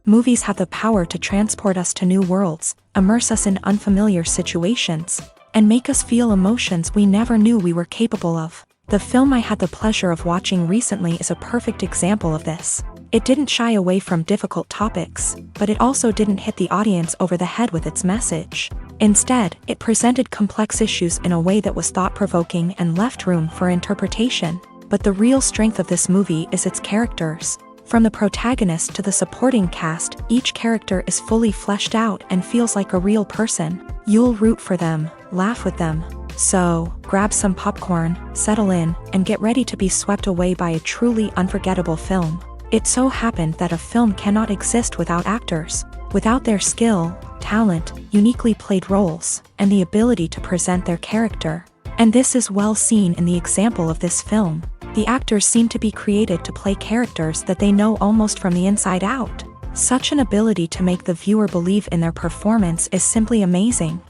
Movies have the power to transport us to new worlds, immerse us in unfamiliar situations, and make us feel emotions we never knew we were capable of. The film I had the pleasure of watching recently is a perfect example of this. It didn't shy away from difficult topics, but it also didn't hit the audience over the head with its message. Instead, it presented complex issues in a way that was thought-provoking and left room for interpretation. But the real strength of this movie is its characters. From the protagonist to the supporting cast, each character is fully fleshed out and feels like a real person. You'll root for them, laugh with them. So, grab some popcorn, settle in, and get ready to be swept away by a truly unforgettable film. It so happened that a film cannot exist without actors. Without their skill, talent, uniquely played roles, and the ability to present their character. And this is well seen in the example of this film. The actors seem to be created to play characters that they know almost from the inside out. Such an ability to make the viewer believe in their performance is simply amazing.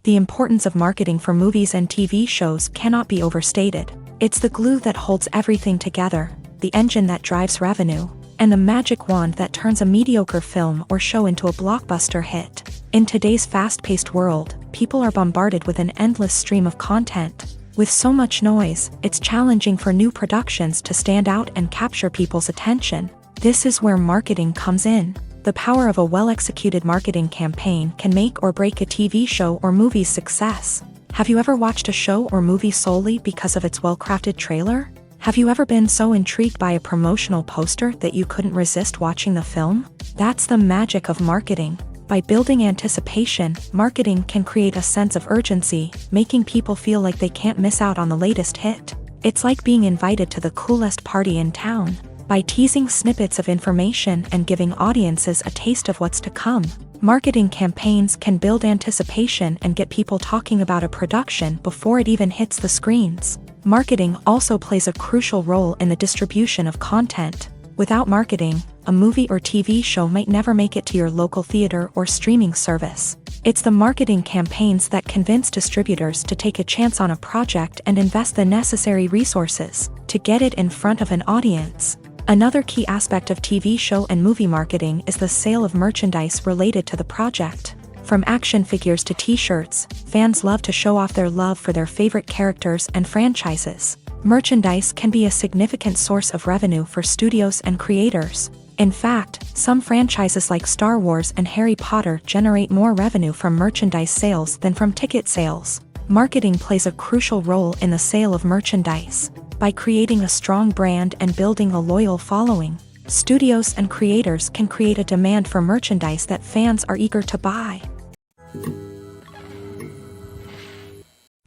The importance of marketing for movies and TV shows cannot be overstated. It's the glue that holds everything together, the engine that drives revenue, and the magic wand that turns a mediocre film or show into a blockbuster hit. In today's fast-paced world, people are bombarded with an endless stream of content. With so much noise, it's challenging for new productions to stand out and capture people's attention. This is where marketing comes in. The power of a well-executed marketing campaign can make or break a TV show or movie's success. Have you ever watched a show or movie solely because of its well-crafted trailer? Have you ever been so intrigued by a promotional poster that you couldn't resist watching the film? That's the magic of marketing. By building anticipation, marketing can create a sense of urgency, making people feel like they can't miss out on the latest hit. It's like being invited to the coolest party in town. By teasing snippets of information and giving audiences a taste of what's to come, marketing campaigns can build anticipation and get people talking about a production before it even hits the screens. Marketing also plays a crucial role in the distribution of content. Without marketing, a movie or TV show might never make it to your local theater or streaming service. It's the marketing campaigns that convince distributors to take a chance on a project and invest the necessary resources to get it in front of an audience. Another key aspect of TV show and movie marketing is the sale of merchandise related to the project. From action figures to t-shirts, fans love to show off their love for their favorite characters and franchises. Merchandise can be a significant source of revenue for studios and creators. In fact, some franchises like Star Wars and Harry Potter generate more revenue from merchandise sales than from ticket sales. Marketing plays a crucial role in the sale of merchandise. By creating a strong brand and building a loyal following, studios and creators can create a demand for merchandise that fans are eager to buy.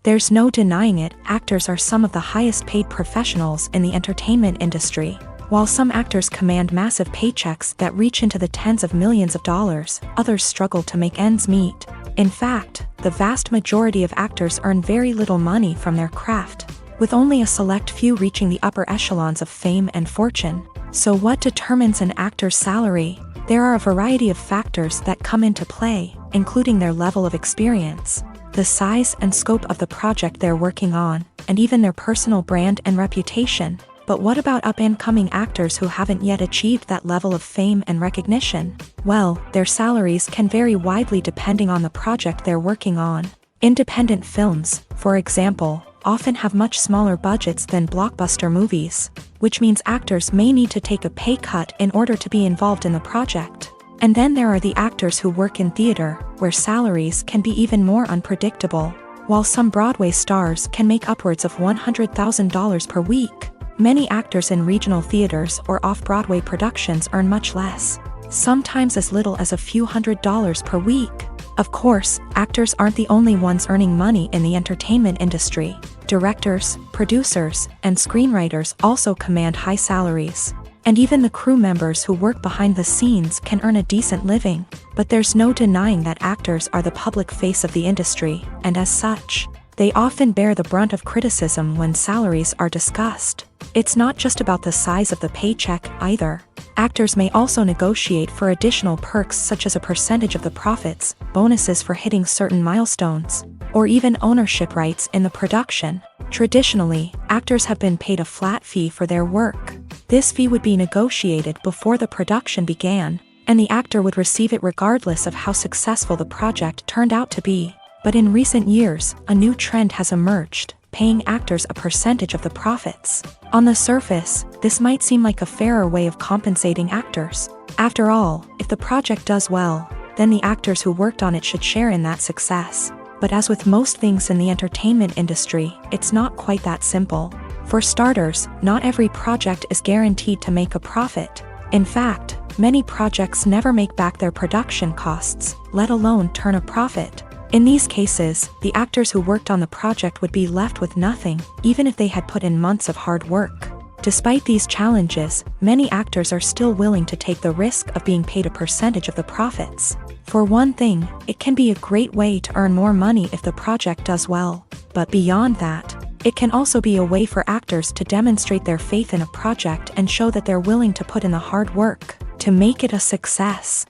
There's no denying it, actors are some of the highest paid professionals in the entertainment industry. While some actors command massive paychecks that reach into the tens of millions of dollars, others struggle to make ends meet. In fact, the vast majority of actors earn very little money from their craft, with only a select few reaching the upper echelons of fame and fortune. So what determines an actor's salary? There are a variety of factors that come into play, including their level of experience, the size and scope of the project they're working on, and even their personal brand and reputation. But what about up-and-coming actors who haven't yet achieved that level of fame and recognition? Well, their salaries can vary widely depending on the project they're working on. Independent films, for example, often have much smaller budgets than blockbuster movies, which means actors may need to take a pay cut in order to be involved in the project. And then there are the actors who work in theater, where salaries can be even more unpredictable. While some Broadway stars can make upwards of $100,000 per week, many actors in regional theaters or off-Broadway productions earn much less, sometimes as little as a few $100s per week. Of course, actors aren't the only ones earning money in the entertainment industry. Directors, producers, and screenwriters also command high salaries. And even the crew members who work behind the scenes can earn a decent living. But there's no denying that actors are the public face of the industry, and as such, they often bear the brunt of criticism when salaries are discussed. It's not just about the size of the paycheck, either. Actors may also negotiate for additional perks such as a percentage of the profits, bonuses for hitting certain milestones, or even ownership rights in the production. Traditionally, actors have been paid a flat fee for their work. This fee would be negotiated before the production began, and the actor would receive it regardless of how successful the project turned out to be. But in recent years, a new trend has emerged, paying actors a percentage of the profits. On the surface, this might seem like a fairer way of compensating actors. After all, if the project does well, then the actors who worked on it should share in that success. But as with most things in the entertainment industry, it's not quite that simple. For starters, not every project is guaranteed to make a profit. In fact, many projects never make back their production costs, let alone turn a profit. In these cases, the actors who worked on the project would be left with nothing, even if they had put in months of hard work. Despite these challenges, many actors are still willing to take the risk of being paid a percentage of the profits. For one thing, it can be a great way to earn more money if the project does well. But beyond that, it can also be a way for actors to demonstrate their faith in a project and show that they're willing to put in the hard work to make it a success.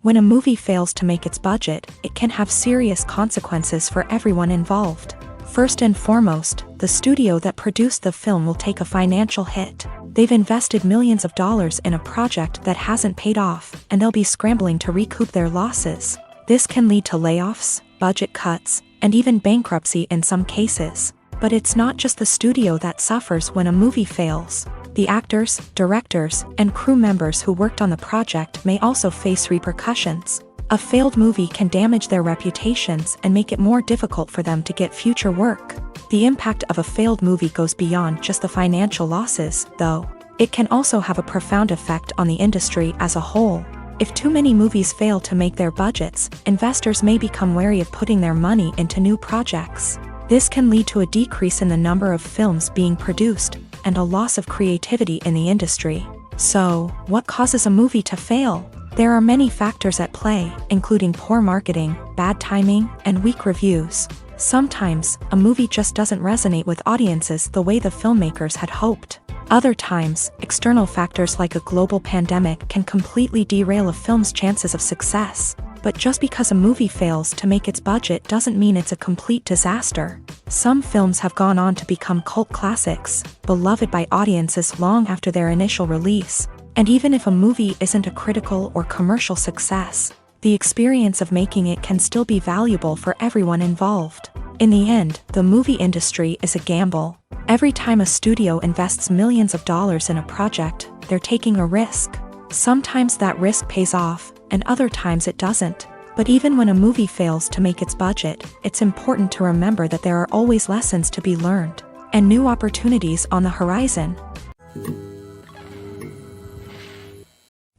When a movie fails to make its budget, it can have serious consequences for everyone involved. First and foremost, the studio that produced the film will take a financial hit. They've invested millions of dollars in a project that hasn't paid off, and they'll be scrambling to recoup their losses. This can lead to layoffs, budget cuts, and even bankruptcy in some cases. But it's not just the studio that suffers when a movie fails. The actors, directors, and crew members who worked on the project may also face repercussions. A failed movie can damage their reputations and make it more difficult for them to get future work. The impact of a failed movie goes beyond just the financial losses, though. It can also have a profound effect on the industry as a whole. If too many movies fail to make their budgets, investors may become wary of putting their money into new projects. This can lead to a decrease in the number of films being produced, and a loss of creativity in the industry. So, what causes a movie to fail? There are many factors at play, including poor marketing, bad timing, and weak reviews. Sometimes, a movie just doesn't resonate with audiences the way the filmmakers had hoped. Other times, external factors like a global pandemic can completely derail a film's chances of success. But just because a movie fails to make its budget doesn't mean it's a complete disaster. Some films have gone on to become cult classics, beloved by audiences long after their initial release. And even if a movie isn't a critical or commercial success, the experience of making it can still be valuable for everyone involved. In the end, the movie industry is a gamble. Every time a studio invests millions of dollars in a project, they're taking a risk. Sometimes that risk pays off, and other times it doesn't. But even when a movie fails to make its budget, it's important to remember that there are always lessons to be learned, and new opportunities on the horizon.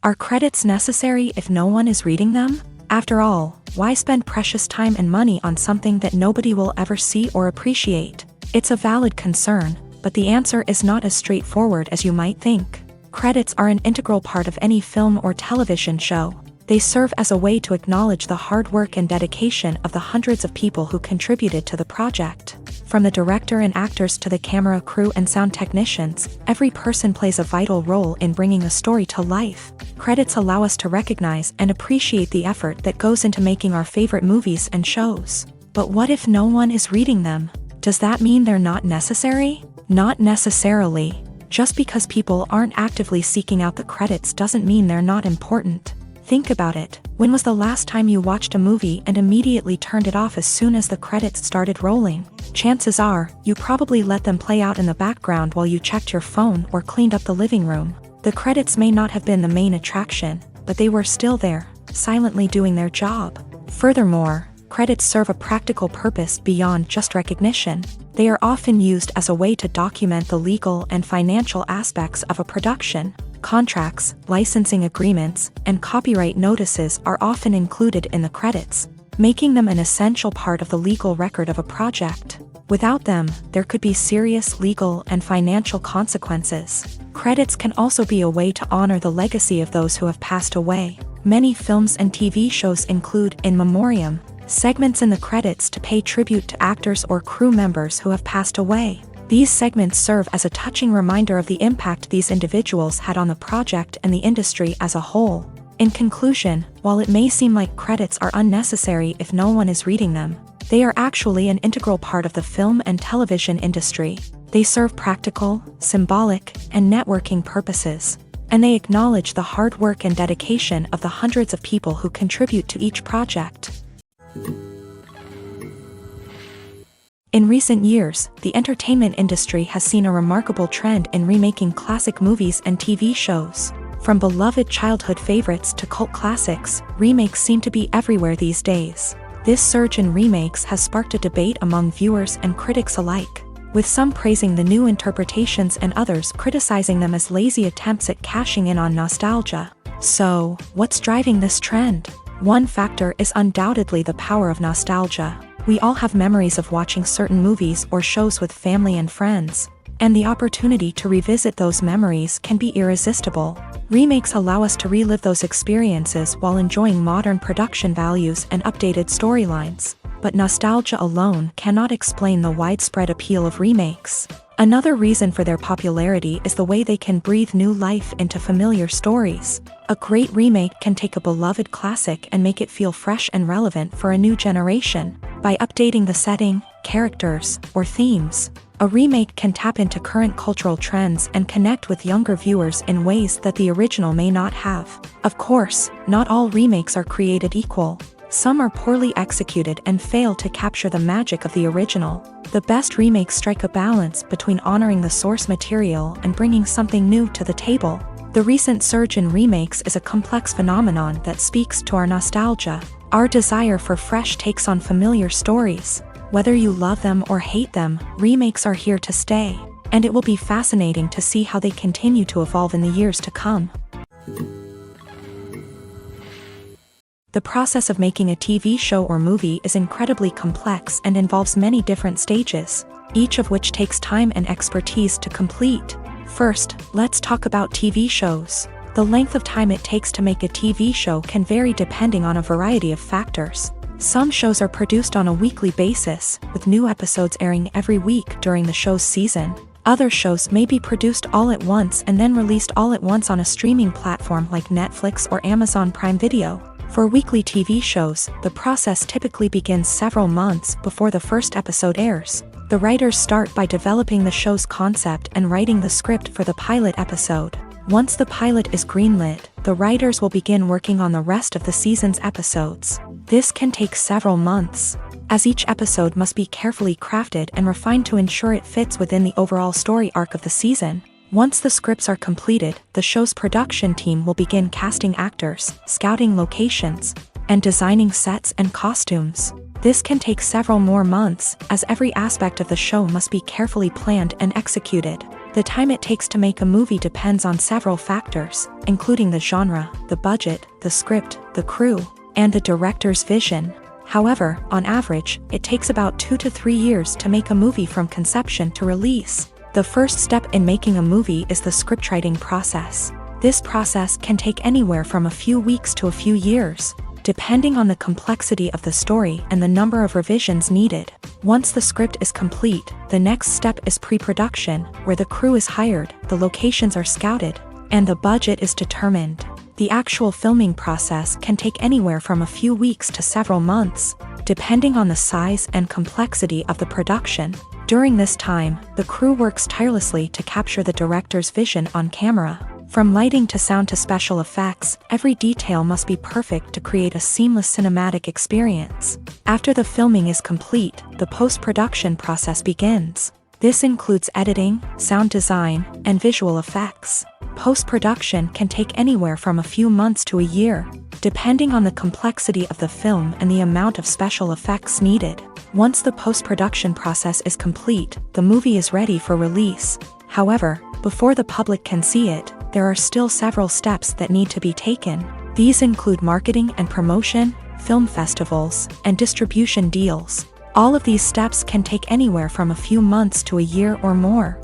Are credits necessary if no one is reading them? After all, why spend precious time and money on something that nobody will ever see or appreciate? It's a valid concern, but the answer is not as straightforward as you might think. Credits are an integral part of any film or television show. They serve as a way to acknowledge the hard work and dedication of the hundreds of people who contributed to the project. From the director and actors to the camera crew and sound technicians, every person plays a vital role in bringing a story to life. Credits allow us to recognize and appreciate the effort that goes into making our favorite movies and shows. But what if no one is reading them? Does that mean they're not necessary? Not necessarily. Just because people aren't actively seeking out the credits doesn't mean they're not important. Think about it. When was the last time you watched a movie and immediately turned it off as soon as the credits started rolling? Chances are, you probably let them play out in the background while you checked your phone or cleaned up the living room. The credits may not have been the main attraction, but they were still there, silently doing their job. Furthermore, credits serve a practical purpose beyond just recognition. They are often used as a way to document the legal and financial aspects of a production. Contracts, licensing agreements, and copyright notices are often included in the credits, making them an essential part of the legal record of a project. Without them, there could be serious legal and financial consequences. Credits can also be a way to honor the legacy of those who have passed away. Many films and TV shows include in memoriam segments in the credits to pay tribute to actors or crew members who have passed away. These segments serve as a touching reminder of the impact these individuals had on the project and the industry as a whole. In conclusion, while it may seem like credits are unnecessary if no one is reading them, they are actually an integral part of the film and television industry. They serve practical, symbolic, and networking purposes, and they acknowledge the hard work and dedication of the hundreds of people who contribute to each project. In recent years, the entertainment industry has seen a remarkable trend in remaking classic movies and TV shows. From beloved childhood favorites to cult classics, remakes seem to be everywhere these days. This surge in remakes has sparked a debate among viewers and critics alike, with some praising the new interpretations and others criticizing them as lazy attempts at cashing in on nostalgia. So, what's driving this trend? One factor is undoubtedly the power of nostalgia. We all have memories of watching certain movies or shows with family and friends, and the opportunity to revisit those memories can be irresistible. Remakes allow us to relive those experiences while enjoying modern production values and updated storylines. But nostalgia alone cannot explain the widespread appeal of remakes. Another reason for their popularity is the way they can breathe new life into familiar stories. A great remake can take a beloved classic and make it feel fresh and relevant for a new generation. By updating the setting, characters, or themes, a remake can tap into current cultural trends and connect with younger viewers in ways that the original may not have. Of course, not all remakes are created equal. Some are poorly executed and fail to capture the magic of the original. The best remakes strike a balance between honoring the source material and bringing something new to the table. The recent surge in remakes is a complex phenomenon that speaks to our nostalgia, our desire for fresh takes on familiar stories. Whether you love them or hate them, remakes are here to stay, and it will be fascinating to see how they continue to evolve in the years to come. The process of making a TV show or movie is incredibly complex and involves many different stages, each of which takes time and expertise to complete. First, let's talk about TV shows. The length of time it takes to make a TV show can vary depending on a variety of factors. Some shows are produced on a weekly basis, with new episodes airing every week during the show's season. Other shows may be produced all at once and then released all at once on a streaming platform like Netflix or Amazon Prime Video. For weekly TV shows, the process typically begins several months before the first episode airs. The writers start by developing the show's concept and writing the script for the pilot episode. Once the pilot is greenlit, the writers will begin working on the rest of the season's episodes. This can take several months, as each episode must be carefully crafted and refined to ensure it fits within the overall story arc of the season. Once the scripts are completed, the show's production team will begin casting actors, scouting locations, and designing sets and costumes. This can take several more months, as every aspect of the show must be carefully planned and executed. The time it takes to make a movie depends on several factors, including the genre, the budget, the script, the crew, and the director's vision. However, on average, it takes about 2 to 3 years to make a movie from conception to release. The first step in making a movie is the scriptwriting process. This process can take anywhere from a few weeks to a few years, depending on the complexity of the story and the number of revisions needed. Once the script is complete, the next step is pre-production, where the crew is hired, the locations are scouted, and the budget is determined. The actual filming process can take anywhere from a few weeks to several months, depending on the size and complexity of the production. During this time, the crew works tirelessly to capture the director's vision on camera. From lighting to sound to special effects, every detail must be perfect to create a seamless cinematic experience. After the filming is complete, the post-production process begins. This includes editing, sound design, and visual effects. Post-production can take anywhere from a few months to a year, depending on the complexity of the film and the amount of special effects needed. Once the post-production process is complete, the movie is ready for release. However, before the public can see it, there are still several steps that need to be taken. These include marketing and promotion, film festivals, and distribution deals. All of these steps can take anywhere from a few months to a year or more.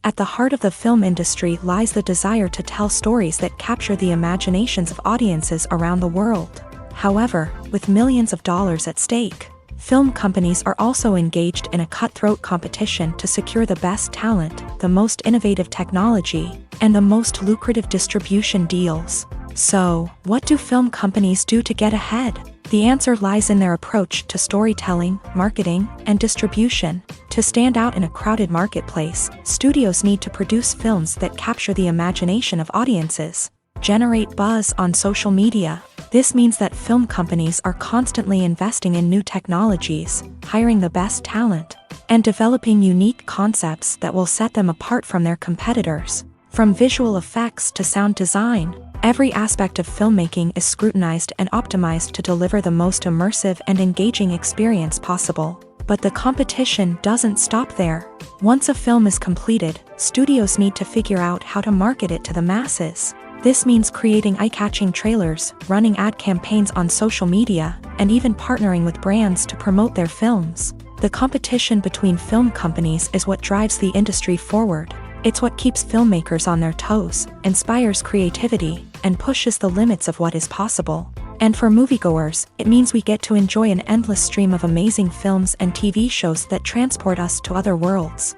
At the heart of the film industry lies the desire to tell stories that capture the imaginations of audiences around the world. However, with millions of dollars at stake, film companies are also engaged in a cutthroat competition to secure the best talent, the most innovative technology, and the most lucrative distribution deals. So, what do film companies do to get ahead? The answer lies in their approach to storytelling, marketing, and distribution. To stand out in a crowded marketplace, studios need to produce films that capture the imagination of audiences, generate buzz on social media. This means that film companies are constantly investing in new technologies, hiring the best talent, and developing unique concepts that will set them apart from their competitors. From visual effects to sound design, every aspect of filmmaking is scrutinized and optimized to deliver the most immersive and engaging experience possible. But the competition doesn't stop there. Once a film is completed, studios need to figure out how to market it to the masses. This means creating eye-catching trailers, running ad campaigns on social media, and even partnering with brands to promote their films. The competition between film companies is what drives the industry forward. It's what keeps filmmakers on their toes, inspires creativity, and pushes the limits of what is possible. And for moviegoers, it means we get to enjoy an endless stream of amazing films and TV shows that transport us to other worlds.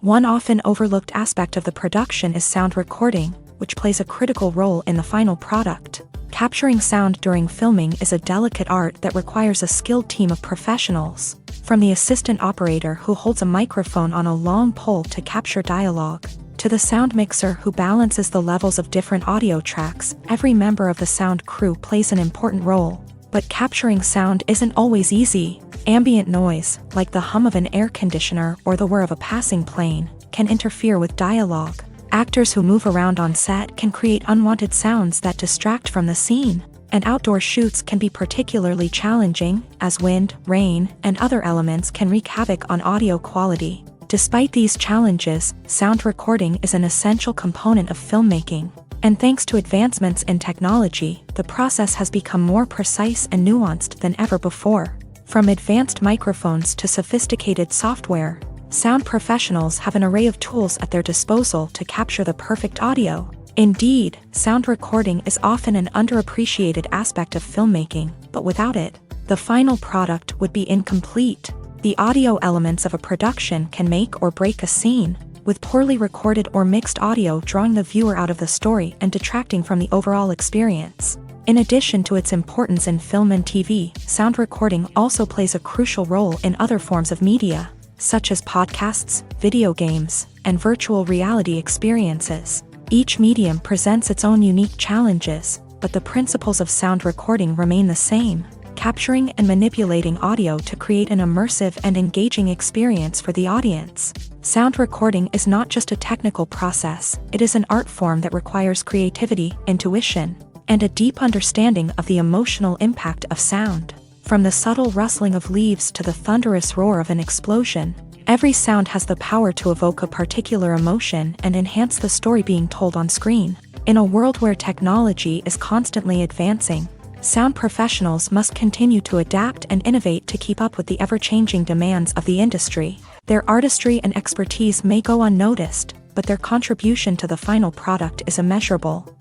One often overlooked aspect of the production is sound recording, which plays a critical role in the final product. Capturing sound during filming is a delicate art that requires a skilled team of professionals. From the assistant operator who holds a microphone on a long pole to capture dialogue, to the sound mixer who balances the levels of different audio tracks, every member of the sound crew plays an important role. But capturing sound isn't always easy. Ambient noise, like the hum of an air conditioner or the whir of a passing plane, can interfere with dialogue. Actors who move around on set can create unwanted sounds that distract from the scene. And outdoor shoots can be particularly challenging, as wind, rain, and other elements can wreak havoc on audio quality. Despite these challenges, sound recording is an essential component of filmmaking. And thanks to advancements in technology, the process has become more precise and nuanced than ever before. From advanced microphones to sophisticated software, sound professionals have an array of tools at their disposal to capture the perfect audio. Indeed, sound recording is often an underappreciated aspect of filmmaking, but without it, the final product would be incomplete. The audio elements of a production can make or break a scene, with poorly recorded or mixed audio drawing the viewer out of the story and detracting from the overall experience. In addition to its importance in film and TV, sound recording also plays a crucial role in other forms of media, such as podcasts, video games, and virtual reality experiences. Each medium presents its own unique challenges, but the principles of sound recording remain the same, capturing and manipulating audio to create an immersive and engaging experience for the audience. Sound recording is not just a technical process, it is an art form that requires creativity, intuition, and a deep understanding of the emotional impact of sound. From the subtle rustling of leaves to the thunderous roar of an explosion, every sound has the power to evoke a particular emotion and enhance the story being told on screen. In a world where technology is constantly advancing, sound professionals must continue to adapt and innovate to keep up with the ever-changing demands of the industry. Their artistry and expertise may go unnoticed, but their contribution to the final product is immeasurable.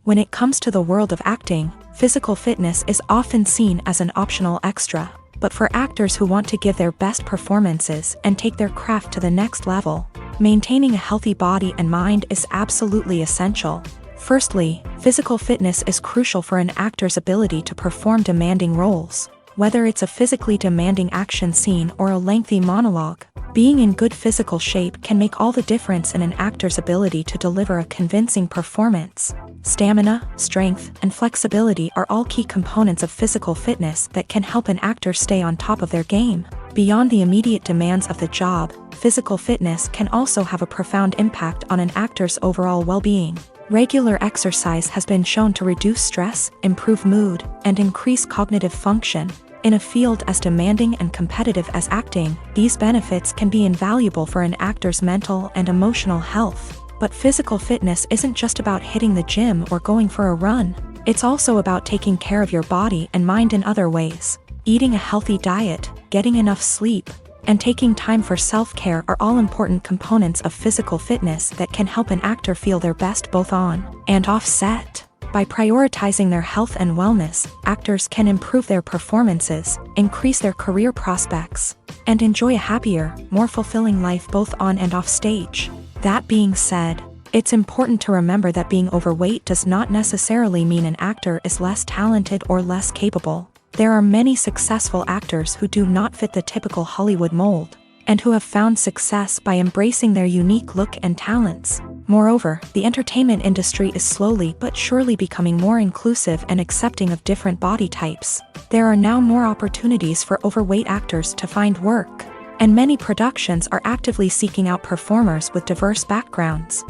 When it comes to the world of acting, physical fitness is often seen as an optional extra. But for actors who want to give their best performances and take their craft to the next level, maintaining a healthy body and mind is absolutely essential. Firstly, physical fitness is crucial for an actor's ability to perform demanding roles. Whether it's a physically demanding action scene or a lengthy monologue, being in good physical shape can make all the difference in an actor's ability to deliver a convincing performance. Stamina, strength, and flexibility are all key components of physical fitness that can help an actor stay on top of their game. Beyond the immediate demands of the job, physical fitness can also have a profound impact on an actor's overall well-being. Regular exercise has been shown to reduce stress, improve mood, and increase cognitive function. In a field as demanding and competitive as acting, these benefits can be invaluable for an actor's mental and emotional health. But physical fitness isn't just about hitting the gym or going for a run. It's also about taking care of your body and mind in other ways. Eating a healthy diet, getting enough sleep, and taking time for self-care are all important components of physical fitness that can help an actor feel their best both on and off set. By prioritizing their health and wellness, actors can improve their performances, increase their career prospects, and enjoy a happier, more fulfilling life both on and off stage. That being said, it's important to remember that being overweight does not necessarily mean an actor is less talented or less capable. There are many successful actors who do not fit the typical Hollywood mold, and who have found success by embracing their unique look and talents. Moreover, the entertainment industry is slowly but surely becoming more inclusive and accepting of different body types. There are now more opportunities for overweight actors to find work, and many productions are actively seeking out performers with diverse backgrounds.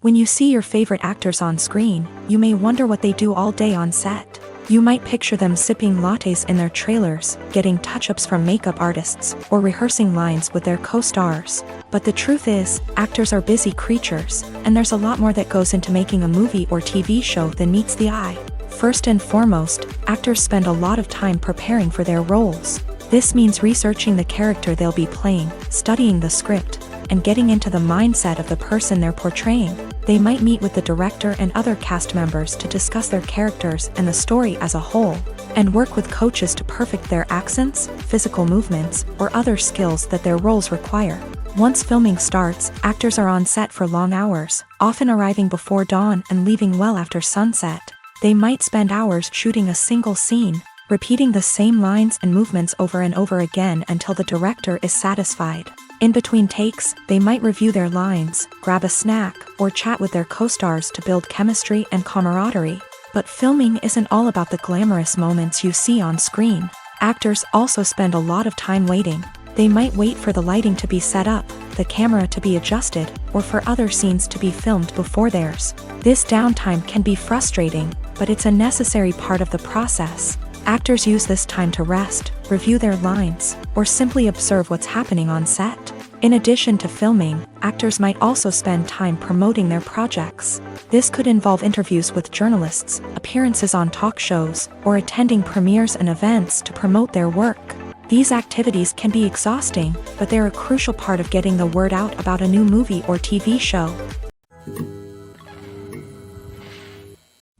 When you see your favorite actors on screen, you may wonder what they do all day on set. You might picture them sipping lattes in their trailers, getting touch-ups from makeup artists, or rehearsing lines with their co-stars. But the truth is, actors are busy creatures, and there's a lot more that goes into making a movie or TV show than meets the eye. First and foremost, actors spend a lot of time preparing for their roles. This means researching the character they'll be playing, studying the script, and getting into the mindset of the person they're portraying. They might meet with the director and other cast members to discuss their characters and the story as a whole, and work with coaches to perfect their accents, physical movements, or other skills that their roles require. Once filming starts, actors are on set for long hours, often arriving before dawn and leaving well after sunset. They might spend hours shooting a single scene, repeating the same lines and movements over and over again until the director is satisfied. In between takes, they might review their lines, grab a snack, or chat with their co-stars to build chemistry and camaraderie. But filming isn't all about the glamorous moments you see on screen. Actors also spend a lot of time waiting. They might wait for the lighting to be set up, the camera to be adjusted, or for other scenes to be filmed before theirs. This downtime can be frustrating, but it's a necessary part of the process. Actors use this time to rest, review their lines, or simply observe what's happening on set. In addition to filming, actors might also spend time promoting their projects. This could involve interviews with journalists, appearances on talk shows, or attending premieres and events to promote their work. These activities can be exhausting, but they're a crucial part of getting the word out about a new movie or TV show.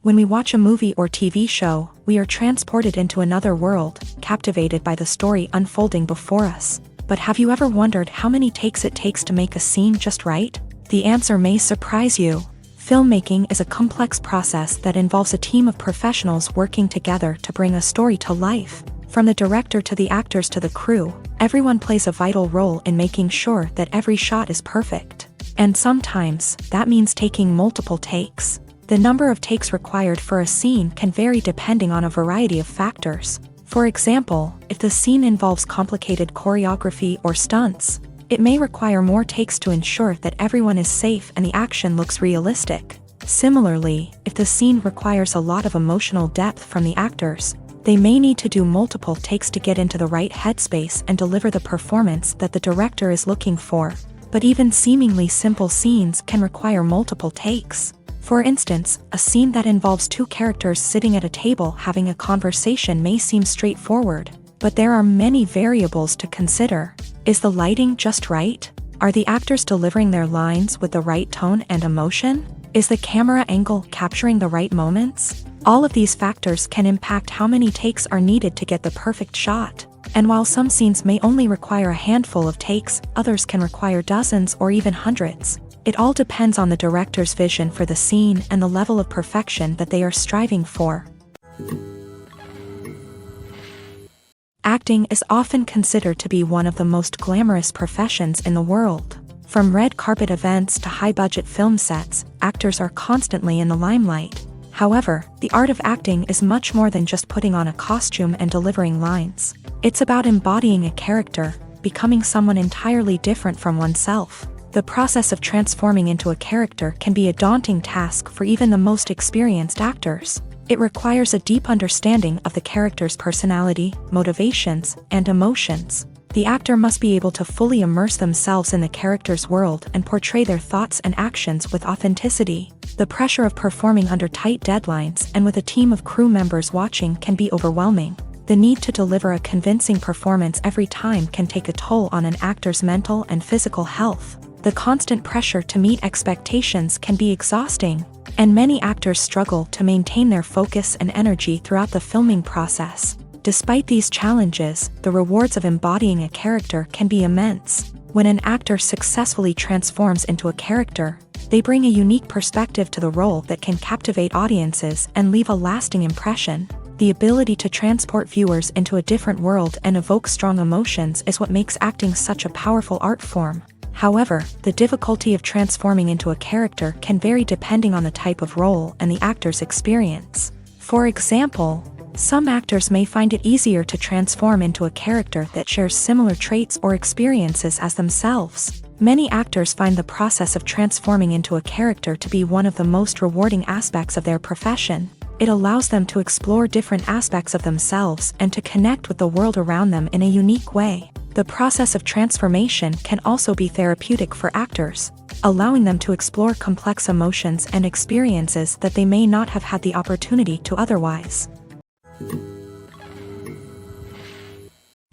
When we watch a movie or TV show, we are transported into another world, captivated by the story unfolding before us. But have you ever wondered how many takes it takes to make a scene just right? The answer may surprise you. Filmmaking is a complex process that involves a team of professionals working together to bring a story to life. From the director to the actors to the crew, everyone plays a vital role in making sure that every shot is perfect. And sometimes, that means taking multiple takes. The number of takes required for a scene can vary depending on a variety of factors. For example, if the scene involves complicated choreography or stunts, it may require more takes to ensure that everyone is safe and the action looks realistic. Similarly, if the scene requires a lot of emotional depth from the actors, they may need to do multiple takes to get into the right headspace and deliver the performance that the director is looking for. But even seemingly simple scenes can require multiple takes. For instance, a scene that involves two characters sitting at a table having a conversation may seem straightforward, but there are many variables to consider. Is the lighting just right? Are the actors delivering their lines with the right tone and emotion? Is the camera angle capturing the right moments? All of these factors can impact how many takes are needed to get the perfect shot. And while some scenes may only require a handful of takes, others can require dozens or even hundreds. It all depends on the director's vision for the scene and the level of perfection that they are striving for. Acting is often considered to be one of the most glamorous professions in the world. From red carpet events to high-budget film sets, actors are constantly in the limelight. However, the art of acting is much more than just putting on a costume and delivering lines. It's about embodying a character, becoming someone entirely different from oneself. The process of transforming into a character can be a daunting task for even the most experienced actors. It requires a deep understanding of the character's personality, motivations, and emotions. The actor must be able to fully immerse themselves in the character's world and portray their thoughts and actions with authenticity. The pressure of performing under tight deadlines and with a team of crew members watching can be overwhelming. The need to deliver a convincing performance every time can take a toll on an actor's mental and physical health. The constant pressure to meet expectations can be exhausting, and many actors struggle to maintain their focus and energy throughout the filming process. Despite these challenges, the rewards of embodying a character can be immense. When an actor successfully transforms into a character, they bring a unique perspective to the role that can captivate audiences and leave a lasting impression. The ability to transport viewers into a different world and evoke strong emotions is what makes acting such a powerful art form. However, the difficulty of transforming into a character can vary depending on the type of role and the actor's experience. For example, some actors may find it easier to transform into a character that shares similar traits or experiences as themselves. Many actors find the process of transforming into a character to be one of the most rewarding aspects of their profession. It allows them to explore different aspects of themselves and to connect with the world around them in a unique way. The process of transformation can also be therapeutic for actors, allowing them to explore complex emotions and experiences that they may not have had the opportunity to otherwise.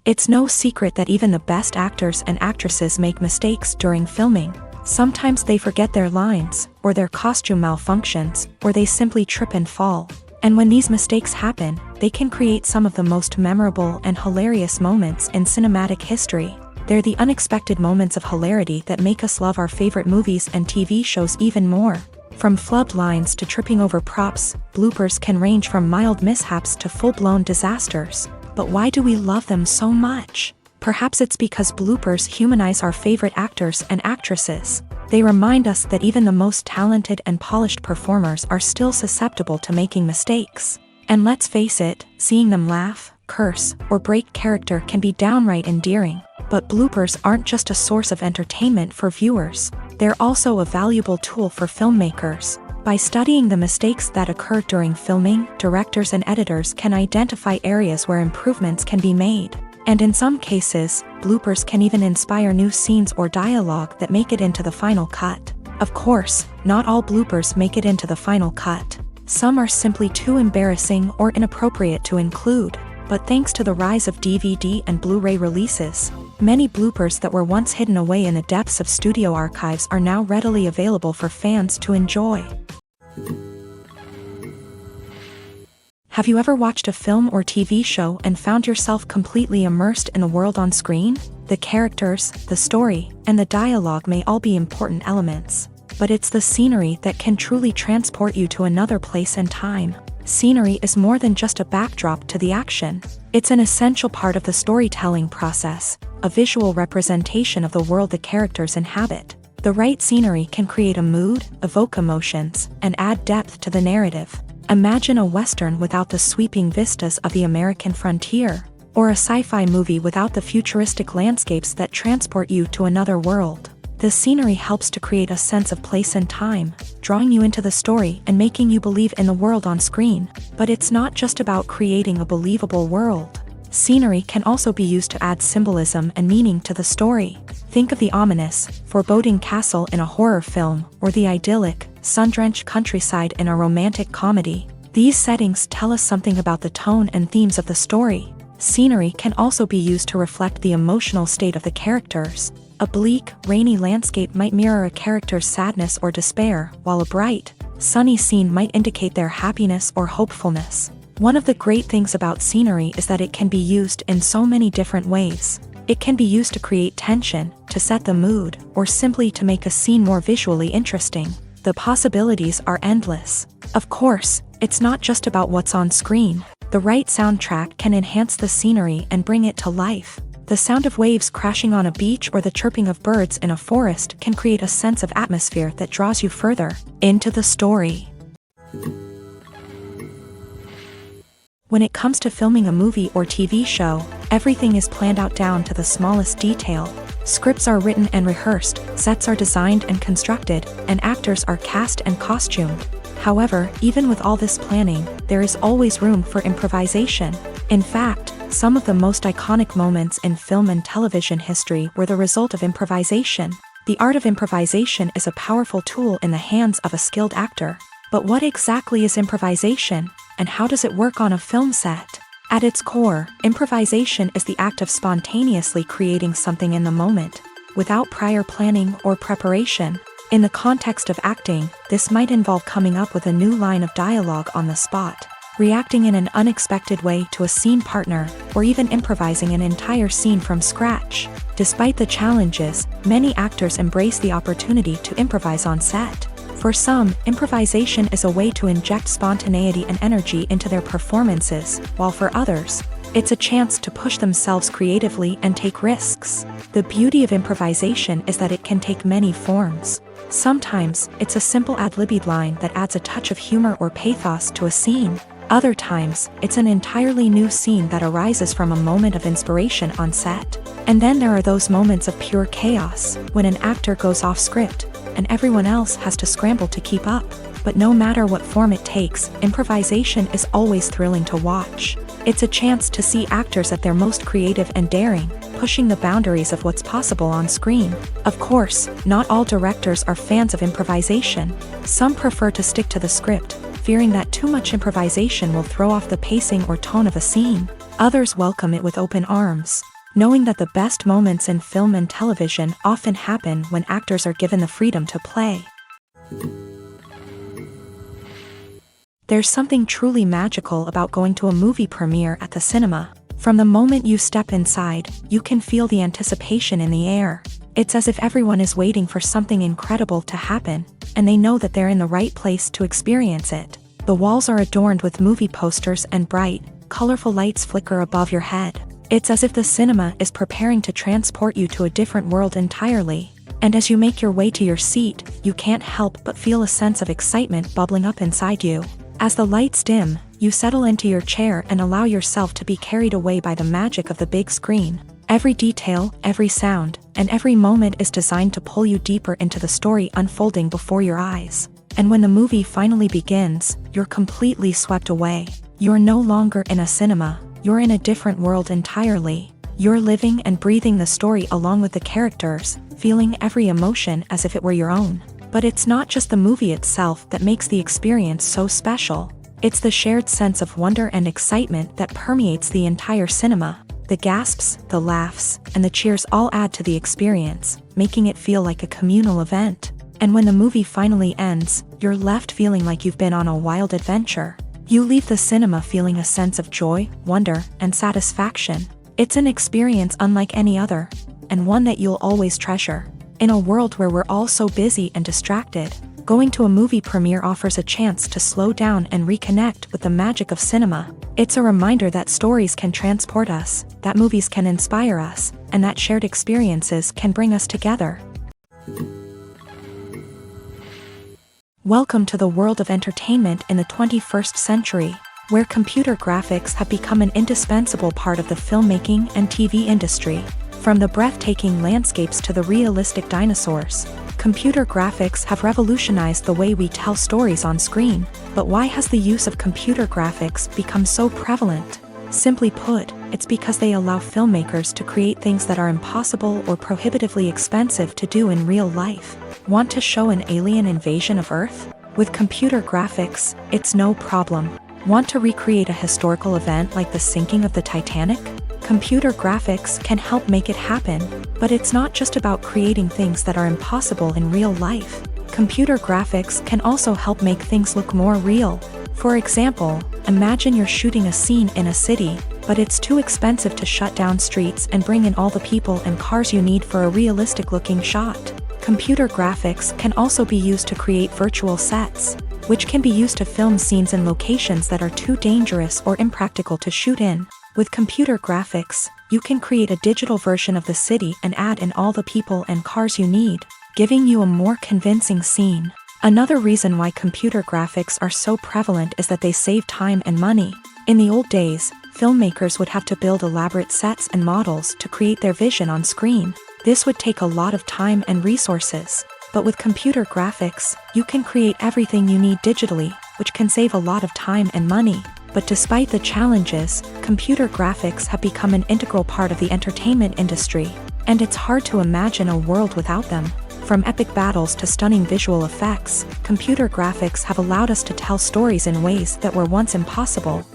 It's no secret that even the best actors and actresses make mistakes during filming. Sometimes they forget their lines, or their costume malfunctions, or they simply trip and fall. And when these mistakes happen, they can create some of the most memorable and hilarious moments in cinematic history. They're the unexpected moments of hilarity that make us love our favorite movies and TV shows even more. From flubbed lines to tripping over props, bloopers can range from mild mishaps to full-blown disasters. But why do we love them so much? Perhaps it's because bloopers humanize our favorite actors and actresses. They remind us that even the most talented and polished performers are still susceptible to making mistakes. And let's face it, seeing them laugh, curse, or break character can be downright endearing. But bloopers aren't just a source of entertainment for viewers. They're also a valuable tool for filmmakers. By studying the mistakes that occur during filming, directors and editors can identify areas where improvements can be made. And in some cases, bloopers can even inspire new scenes or dialogue that make it into the final cut. Of course, not all bloopers make it into the final cut. Some are simply too embarrassing or inappropriate to include. But thanks to the rise of DVD and Blu-ray releases, many bloopers that were once hidden away in the depths of studio archives are now readily available for fans to enjoy. Have you ever watched a film or TV show and found yourself completely immersed in the world on screen? The characters, the story, and the dialogue may all be important elements, but it's the scenery that can truly transport you to another place and time. Scenery is more than just a backdrop to the action. It's an essential part of the storytelling process, a visual representation of the world the characters inhabit. The right scenery can create a mood, evoke emotions, and add depth to the narrative. Imagine a Western without the sweeping vistas of the American frontier, or a sci-fi movie without the futuristic landscapes that transport you to another world. The scenery helps to create a sense of place and time, drawing you into the story and making you believe in the world on screen. But it's not just about creating a believable world. Scenery can also be used to add symbolism and meaning to the story. Think of the ominous, foreboding castle in a horror film, or the idyllic, sun-drenched countryside in a romantic comedy. These settings tell us something about the tone and themes of the story. Scenery can also be used to reflect the emotional state of the characters. A bleak, rainy landscape might mirror a character's sadness or despair, while a bright, sunny scene might indicate their happiness or hopefulness. One of the great things about scenery is that it can be used in so many different ways. It can be used to create tension, to set the mood, or simply to make a scene more visually interesting. The possibilities are endless. Of course, it's not just about what's on screen. The right soundtrack can enhance the scenery and bring it to life. The sound of waves crashing on a beach or the chirping of birds in a forest can create a sense of atmosphere that draws you further into the story. When it comes to filming a movie or TV show, everything is planned out down to the smallest detail. Scripts are written and rehearsed, sets are designed and constructed, and actors are cast and costumed. However, even with all this planning, there is always room for improvisation. In fact, some of the most iconic moments in film and television history were the result of improvisation. The art of improvisation is a powerful tool in the hands of a skilled actor. But what exactly is improvisation, and how does it work on a film set? At its core, improvisation is the act of spontaneously creating something in the moment, without prior planning or preparation. In the context of acting, this might involve coming up with a new line of dialogue on the spot, reacting in an unexpected way to a scene partner, or even improvising an entire scene from scratch. Despite the challenges, many actors embrace the opportunity to improvise on set. For some, improvisation is a way to inject spontaneity and energy into their performances, while for others, it's a chance to push themselves creatively and take risks. The beauty of improvisation is that it can take many forms. Sometimes, it's a simple ad-libbed line that adds a touch of humor or pathos to a scene. Other times, it's an entirely new scene that arises from a moment of inspiration on set. And then there are those moments of pure chaos, when an actor goes off script, and everyone else has to scramble to keep up. But no matter what form it takes, improvisation is always thrilling to watch. It's a chance to see actors at their most creative and daring, pushing the boundaries of what's possible on screen. Of course, not all directors are fans of improvisation. Some prefer to stick to the script, fearing that too much improvisation will throw off the pacing or tone of a scene. Others welcome it with open arms, knowing that the best moments in film and television often happen when actors are given the freedom to play. There's something truly magical about going to a movie premiere at the cinema. From the moment you step inside, you can feel the anticipation in the air. It's as if everyone is waiting for something incredible to happen, and they know that they're in the right place to experience it. The walls are adorned with movie posters and bright, colorful lights flicker above your head. It's as if the cinema is preparing to transport you to a different world entirely. And as you make your way to your seat, you can't help but feel a sense of excitement bubbling up inside you. As the lights dim, you settle into your chair and allow yourself to be carried away by the magic of the big screen. Every detail, every sound, and every moment is designed to pull you deeper into the story unfolding before your eyes. And when the movie finally begins, you're completely swept away. You're no longer in a cinema, you're in a different world entirely. You're living and breathing the story along with the characters, feeling every emotion as if it were your own. But it's not just the movie itself that makes the experience so special. It's the shared sense of wonder and excitement that permeates the entire cinema. The gasps, the laughs, and the cheers all add to the experience, making it feel like a communal event. And when the movie finally ends, you're left feeling like you've been on a wild adventure. You leave the cinema feeling a sense of joy, wonder, and satisfaction. It's an experience unlike any other, and one that you'll always treasure. In a world where we're all so busy and distracted, going to a movie premiere offers a chance to slow down and reconnect with the magic of cinema. It's a reminder that stories can transport us, that movies can inspire us, and that shared experiences can bring us together. Welcome to the world of entertainment in the 21st century, where computer graphics have become an indispensable part of the filmmaking and TV industry. From the breathtaking landscapes to the realistic dinosaurs, computer graphics have revolutionized the way we tell stories on screen. But why has the use of computer graphics become so prevalent? Simply put, it's because they allow filmmakers to create things that are impossible or prohibitively expensive to do in real life. Want to show an alien invasion of Earth? With computer graphics, it's no problem. Want to recreate a historical event like the sinking of the Titanic? Computer graphics can help make it happen, but it's not just about creating things that are impossible in real life. Computer graphics can also help make things look more real. For example, imagine you're shooting a scene in a city, but it's too expensive to shut down streets and bring in all the people and cars you need for a realistic-looking shot. Computer graphics can also be used to create virtual sets, which can be used to film scenes in locations that are too dangerous or impractical to shoot in. With computer graphics, you can create a digital version of the city and add in all the people and cars you need, giving you a more convincing scene. Another reason why computer graphics are so prevalent is that they save time and money. In the old days, filmmakers would have to build elaborate sets and models to create their vision on screen. This would take a lot of time and resources. But with computer graphics, you can create everything you need digitally, which can save a lot of time and money. But despite the challenges, computer graphics have become an integral part of the entertainment industry, and it's hard to imagine a world without them. From epic battles to stunning visual effects, computer graphics have allowed us to tell stories in ways that were once impossible.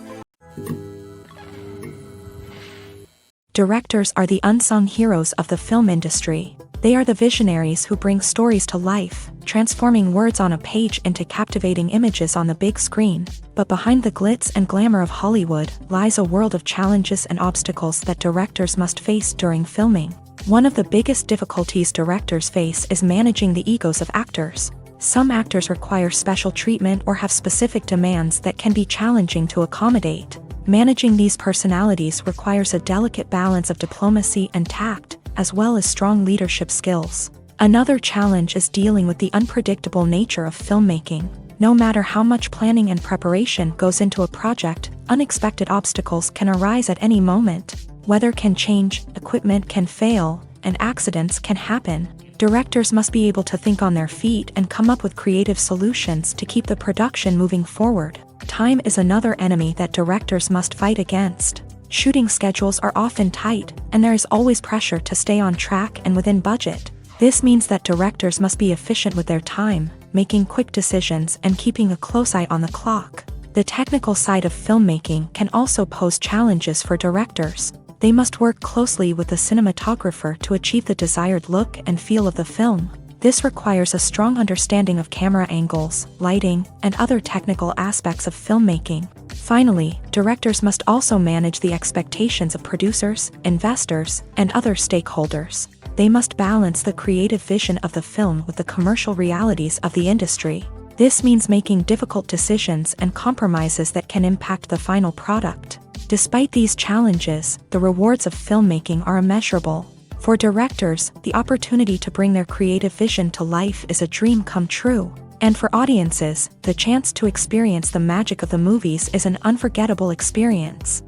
Directors are the unsung heroes of the film industry. They are the visionaries who bring stories to life, transforming words on a page into captivating images on the big screen. But behind the glitz and glamour of Hollywood lies a world of challenges and obstacles that directors must face during filming. One of the biggest difficulties directors face is managing the egos of actors. Some actors require special treatment or have specific demands that can be challenging to accommodate. Managing these personalities requires a delicate balance of diplomacy and tact, as well as strong leadership skills. Another challenge is dealing with the unpredictable nature of filmmaking. No matter how much planning and preparation goes into a project, unexpected obstacles can arise at any moment. Weather can change, equipment can fail, and accidents can happen. Directors must be able to think on their feet and come up with creative solutions to keep the production moving forward. Time is another enemy that directors must fight against. Shooting schedules are often tight, and there is always pressure to stay on track and within budget. This means that directors must be efficient with their time, making quick decisions and keeping a close eye on the clock. The technical side of filmmaking can also pose challenges for directors. They must work closely with the cinematographer to achieve the desired look and feel of the film. This requires a strong understanding of camera angles, lighting, and other technical aspects of filmmaking. Finally, directors must also manage the expectations of producers, investors, and other stakeholders. They must balance the creative vision of the film with the commercial realities of the industry. This means making difficult decisions and compromises that can impact the final product. Despite these challenges, the rewards of filmmaking are immeasurable. For directors, the opportunity to bring their creative vision to life is a dream come true. And for audiences, the chance to experience the magic of the movies is an unforgettable experience.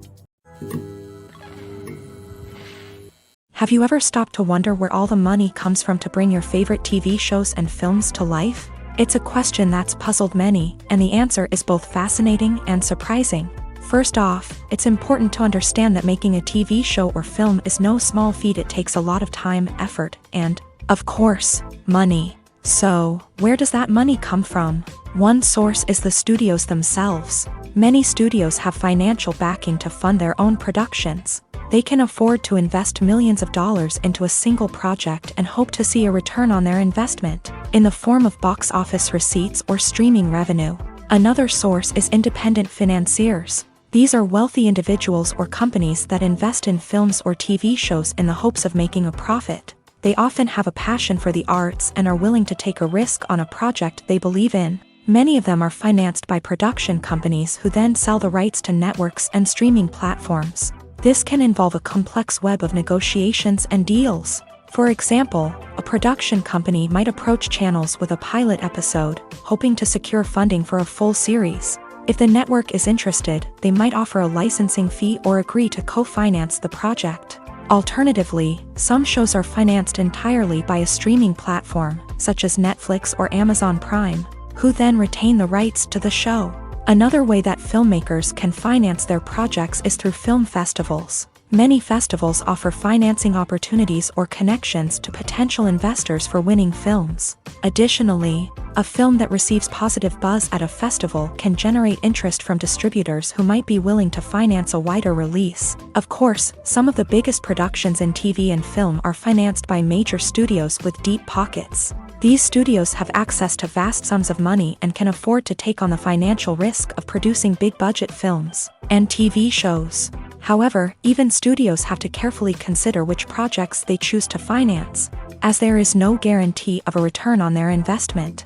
Have you ever stopped to wonder where all the money comes from to bring your favorite TV shows and films to life? It's a question that's puzzled many, and the answer is both fascinating and surprising. First off, it's important to understand that making a TV show or film is no small feat. It takes a lot of time, effort, and, of course, money. So, where does that money come from? One source is the studios themselves. Many studios have financial backing to fund their own productions. They can afford to invest millions of dollars into a single project and hope to see a return on their investment, in the form of box office receipts or streaming revenue. Another source is independent financiers. These are wealthy individuals or companies that invest in films or TV shows in the hopes of making a profit. They often have a passion for the arts and are willing to take a risk on a project they believe in. Many of them are financed by production companies who then sell the rights to networks and streaming platforms. This can involve a complex web of negotiations and deals. For example, a production company might approach channels with a pilot episode, hoping to secure funding for a full series. If the network is interested, they might offer a licensing fee or agree to co-finance the project. Alternatively, some shows are financed entirely by a streaming platform, such as Netflix or Amazon Prime, who then retain the rights to the show. Another way that filmmakers can finance their projects is through film festivals. Many festivals offer financing opportunities or connections to potential investors for winning films. Additionally, a film that receives positive buzz at a festival can generate interest from distributors who might be willing to finance a wider release. Of course, some of the biggest productions in TV and film are financed by major studios with deep pockets. These studios have access to vast sums of money and can afford to take on the financial risk of producing big-budget films and TV shows. However, even studios have to carefully consider which projects they choose to finance, as there is no guarantee of a return on their investment.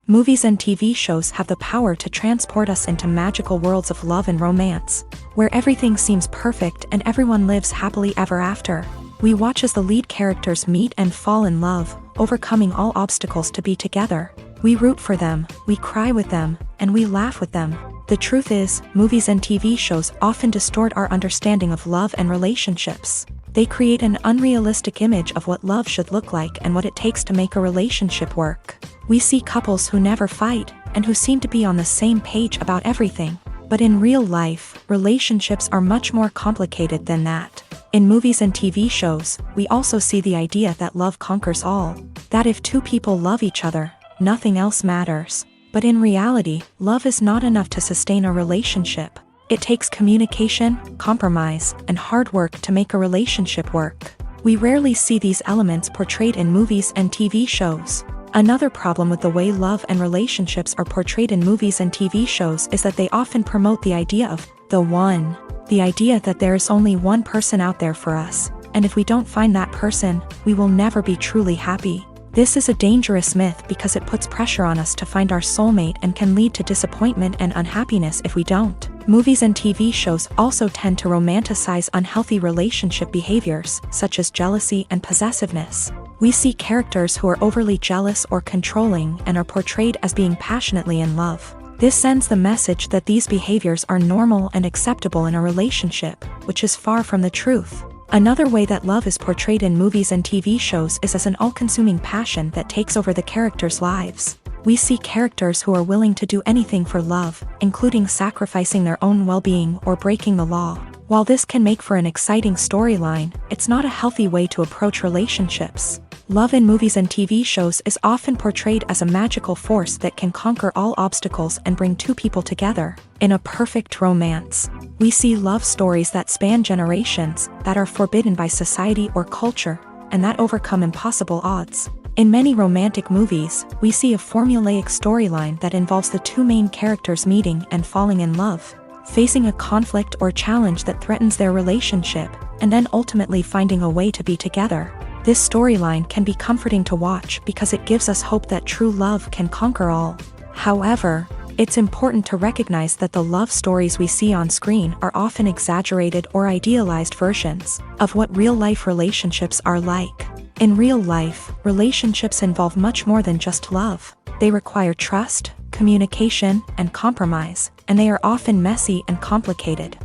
Movies and TV shows have the power to transport us into magical worlds of love and romance, where everything seems perfect and everyone lives happily ever after. We watch as the lead characters meet and fall in love, overcoming all obstacles to be together. We root for them, we cry with them, and we laugh with them. The truth is, movies and TV shows often distort our understanding of love and relationships. They create an unrealistic image of what love should look like and what it takes to make a relationship work. We see couples who never fight, and who seem to be on the same page about everything. But in real life, relationships are much more complicated than that. In movies and TV shows, we also see the idea that love conquers all. That if two people love each other, nothing else matters. But in reality, love is not enough to sustain a relationship. It takes communication, compromise, and hard work to make a relationship work. We rarely see these elements portrayed in movies and TV shows. Another problem with the way love and relationships are portrayed in movies and TV shows is that they often promote the idea of the one. The idea that there is only one person out there for us, and if we don't find that person, we will never be truly happy. This is a dangerous myth because it puts pressure on us to find our soulmate and can lead to disappointment and unhappiness if we don't. Movies and TV shows also tend to romanticize unhealthy relationship behaviors, such as jealousy and possessiveness. We see characters who are overly jealous or controlling and are portrayed as being passionately in love. This sends the message that these behaviors are normal and acceptable in a relationship, which is far from the truth. Another way that love is portrayed in movies and TV shows is as an all-consuming passion that takes over the characters' lives. We see characters who are willing to do anything for love, including sacrificing their own well-being or breaking the law. While this can make for an exciting storyline, it's not a healthy way to approach relationships. Love in movies and TV shows is often portrayed as a magical force that can conquer all obstacles and bring two people together. In a perfect romance, we see love stories that span generations, that are forbidden by society or culture, and that overcome impossible odds. In many romantic movies, we see a formulaic storyline that involves the two main characters meeting and falling in love, facing a conflict or challenge that threatens their relationship, and then ultimately finding a way to be together. This storyline can be comforting to watch because it gives us hope that true love can conquer all. However, it's important to recognize that the love stories we see on screen are often exaggerated or idealized versions of what real-life relationships are like. In real life, relationships involve much more than just love. They require trust, communication, and compromise, and they are often messy and complicated.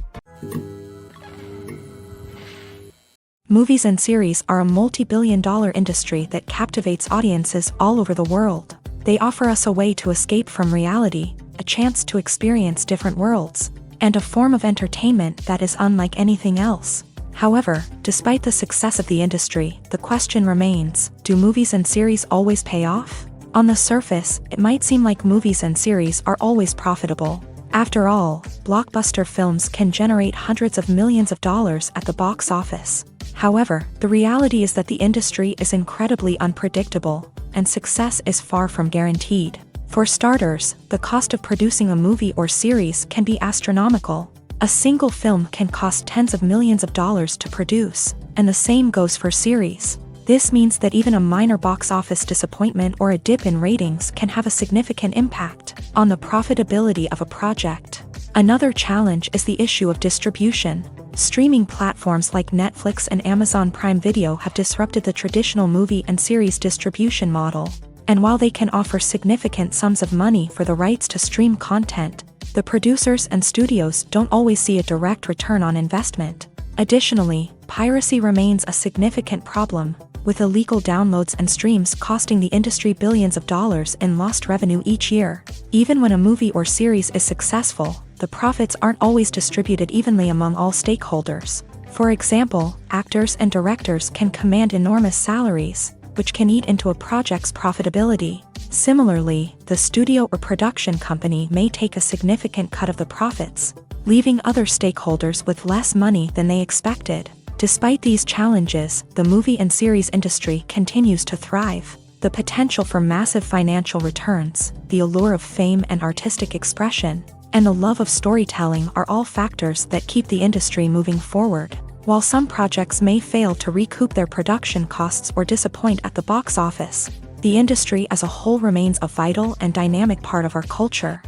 Movies and series are a multi-billion-dollar industry that captivates audiences all over the world. They offer us a way to escape from reality, a chance to experience different worlds, and a form of entertainment that is unlike anything else. However, despite the success of the industry, the question remains, do movies and series always pay off? On the surface, it might seem like movies and series are always profitable. After all, blockbuster films can generate hundreds of millions of dollars at the box office. However, the reality is that the industry is incredibly unpredictable, and success is far from guaranteed. For starters, the cost of producing a movie or series can be astronomical. A single film can cost tens of millions of dollars to produce, and the same goes for series. This means that even a minor box office disappointment or a dip in ratings can have a significant impact on the profitability of a project. Another challenge is the issue of distribution. Streaming platforms like Netflix and Amazon Prime Video have disrupted the traditional movie and series distribution model. And while they can offer significant sums of money for the rights to stream content, the producers and studios don't always see a direct return on investment. Additionally, piracy remains a significant problem, with illegal downloads and streams costing the industry billions of dollars in lost revenue each year. Even when a movie or series is successful, the profits aren't always distributed evenly among all stakeholders. For example, actors and directors can command enormous salaries, which can eat into a project's profitability. Similarly, the studio or production company may take a significant cut of the profits, leaving other stakeholders with less money than they expected. Despite these challenges, the movie and series industry continues to thrive. The potential for massive financial returns, the allure of fame and artistic expression, and the love of storytelling are all factors that keep the industry moving forward. While some projects may fail to recoup their production costs or disappoint at the box office, the industry as a whole remains a vital and dynamic part of our culture.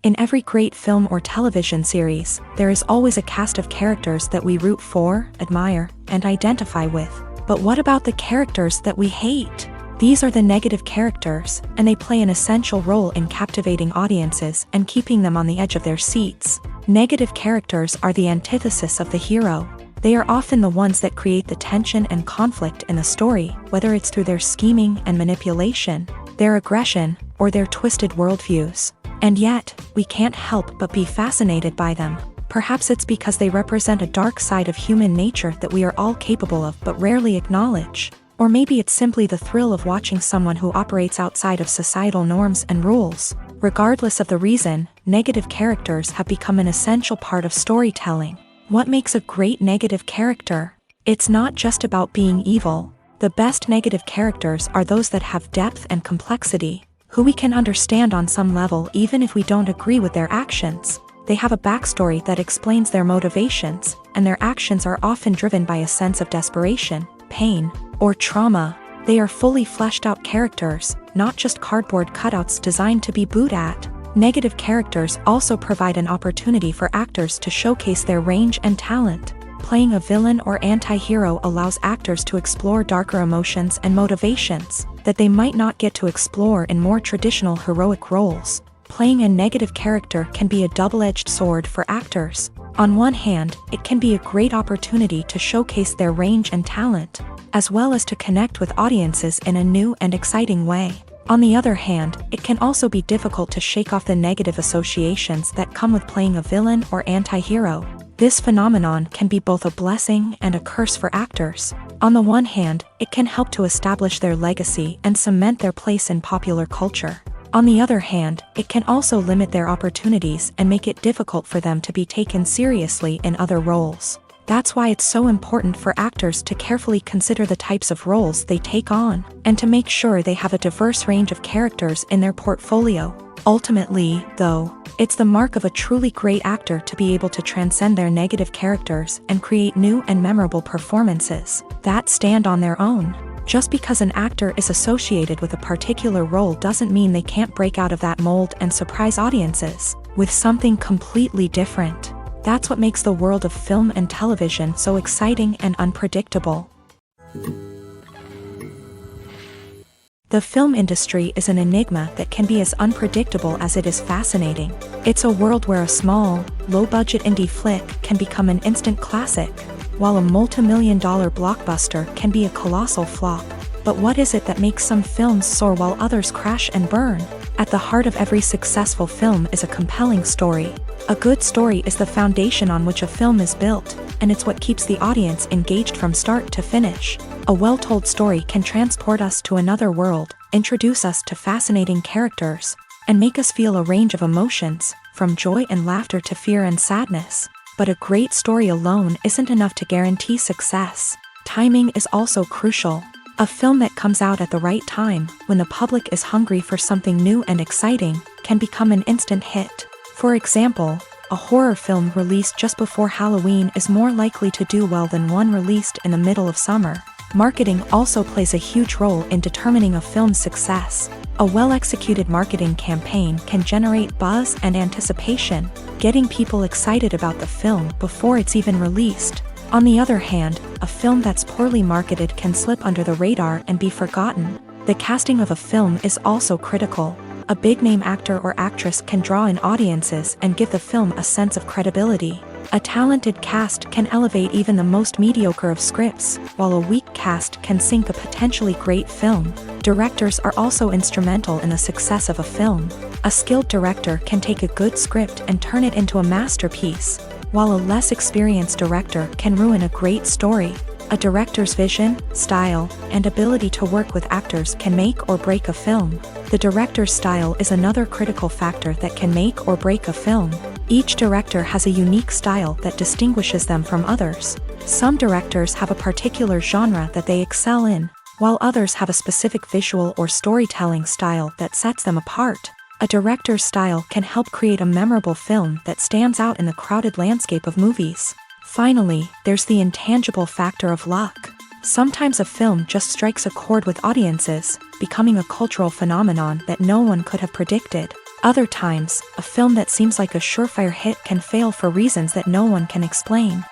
In every great film or television series, there is always a cast of characters that we root for, admire, and identify with. But what about the characters that we hate? These are the negative characters, and they play an essential role in captivating audiences and keeping them on the edge of their seats. Negative characters are the antithesis of the hero. They are often the ones that create the tension and conflict in the story, whether it's through their scheming and manipulation, their aggression, or their twisted worldviews. And yet, we can't help but be fascinated by them. Perhaps it's because they represent a dark side of human nature that we are all capable of but rarely acknowledge. Or maybe it's simply the thrill of watching someone who operates outside of societal norms and rules. Regardless of the reason, negative characters have become an essential part of storytelling. What makes a great negative character? It's not just about being evil. The best negative characters are those that have depth and complexity, who we can understand on some level even if we don't agree with their actions. They have a backstory that explains their motivations, and their actions are often driven by a sense of desperation, pain, or trauma. They are fully fleshed out characters, not just cardboard cutouts designed to be booed at. Negative characters also provide an opportunity for actors to showcase their range and talent. Playing a villain or anti-hero allows actors to explore darker emotions and motivations that they might not get to explore in more traditional heroic roles. Playing a negative character can be a double-edged sword for actors. On one hand, it can be a great opportunity to showcase their range and talent, as well as to connect with audiences in a new and exciting way. On the other hand, it can also be difficult to shake off the negative associations that come with playing a villain or anti-hero. This phenomenon can be both a blessing and a curse for actors. On the one hand, it can help to establish their legacy and cement their place in popular culture. On the other hand, it can also limit their opportunities and make it difficult for them to be taken seriously in other roles. That's why it's so important for actors to carefully consider the types of roles they take on, and to make sure they have a diverse range of characters in their portfolio. Ultimately, though, it's the mark of a truly great actor to be able to transcend their negative characters and create new and memorable performances that stand on their own. Just because an actor is associated with a particular role doesn't mean they can't break out of that mold and surprise audiences with something completely different. That's what makes the world of film and television so exciting and unpredictable. The film industry is an enigma that can be as unpredictable as it is fascinating. It's a world where a small, low-budget indie flick can become an instant classic, while a multi-million-dollar blockbuster can be a colossal flop. But what is it that makes some films soar while others crash and burn? At the heart of every successful film is a compelling story. A good story is the foundation on which a film is built, and it's what keeps the audience engaged from start to finish. A well-told story can transport us to another world, introduce us to fascinating characters, and make us feel a range of emotions, from joy and laughter to fear and sadness. But a great story alone isn't enough to guarantee success. Timing is also crucial. A film that comes out at the right time, when the public is hungry for something new and exciting, can become an instant hit. For example, a horror film released just before Halloween is more likely to do well than one released in the middle of summer. Marketing also plays a huge role in determining a film's success. A well-executed marketing campaign can generate buzz and anticipation, getting people excited about the film before it's even released. On the other hand, a film that's poorly marketed can slip under the radar and be forgotten. The casting of a film is also critical. A big-name actor or actress can draw in audiences and give the film a sense of credibility. A talented cast can elevate even the most mediocre of scripts, while a weak cast can sink a potentially great film. Directors are also instrumental in the success of a film. A skilled director can take a good script and turn it into a masterpiece, while a less experienced director can ruin a great story. A director's vision, style, and ability to work with actors can make or break a film. The director's style is another critical factor that can make or break a film. Each director has a unique style that distinguishes them from others. Some directors have a particular genre that they excel in, while others have a specific visual or storytelling style that sets them apart. A director's style can help create a memorable film that stands out in the crowded landscape of movies. Finally, there's the intangible factor of luck. Sometimes a film just strikes a chord with audiences, becoming a cultural phenomenon that no one could have predicted. Other times, a film that seems like a surefire hit can fail for reasons that no one can explain.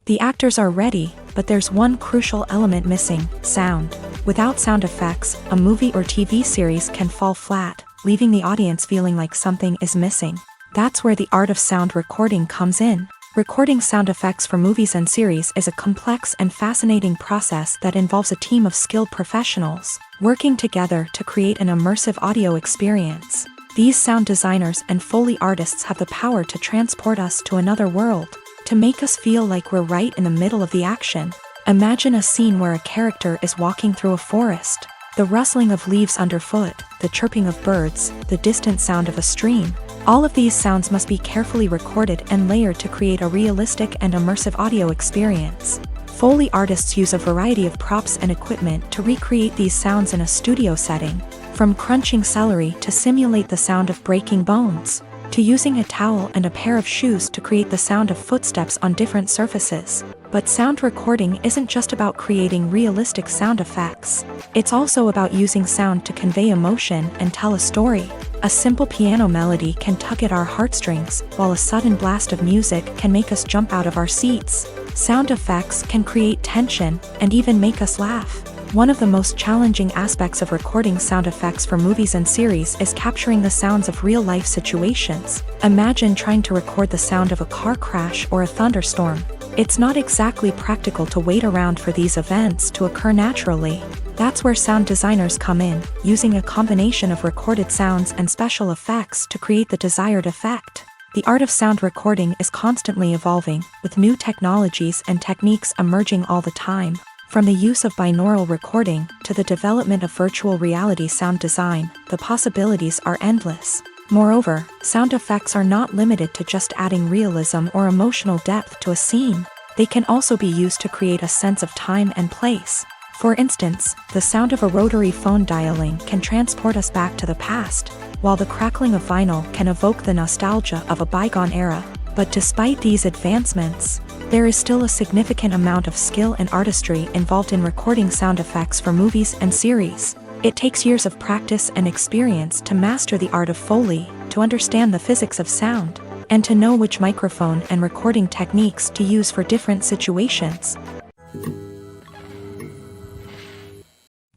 The actors are ready, but there's one crucial element missing: sound. Without sound effects, a movie or TV series can fall flat, leaving the audience feeling like something is missing. That's where the art of sound recording comes in. Recording sound effects for movies and series is a complex and fascinating process that involves a team of skilled professionals working together to create an immersive audio experience. These sound designers and Foley artists have the power to transport us to another world, to make us feel like we're right in the middle of the action. Imagine a scene where a character is walking through a forest. The rustling of leaves underfoot, the chirping of birds, the distant sound of a stream. All of these sounds must be carefully recorded and layered to create a realistic and immersive audio experience. Foley artists use a variety of props and equipment to recreate these sounds in a studio setting, from crunching celery to simulate the sound of breaking bones, to using a towel and a pair of shoes to create the sound of footsteps on different surfaces. But sound recording isn't just about creating realistic sound effects. It's also about using sound to convey emotion and tell a story. A simple piano melody can tug at our heartstrings, while a sudden blast of music can make us jump out of our seats. Sound effects can create tension and even make us laugh. One of the most challenging aspects of recording sound effects for movies and series is capturing the sounds of real-life situations. Imagine trying to record the sound of a car crash or a thunderstorm. It's not exactly practical to wait around for these events to occur naturally. That's where sound designers come in, using a combination of recorded sounds and special effects to create the desired effect. The art of sound recording is constantly evolving, with new technologies and techniques emerging all the time. From the use of binaural recording to the development of virtual reality sound design, the possibilities are endless. Moreover, sound effects are not limited to just adding realism or emotional depth to a scene. They can also be used to create a sense of time and place. For instance, the sound of a rotary phone dialing can transport us back to the past, while the crackling of vinyl can evoke the nostalgia of a bygone era. But despite these advancements, there is still a significant amount of skill and artistry involved in recording sound effects for movies and series. It takes years of practice and experience to master the art of Foley, to understand the physics of sound, and to know which microphone and recording techniques to use for different situations.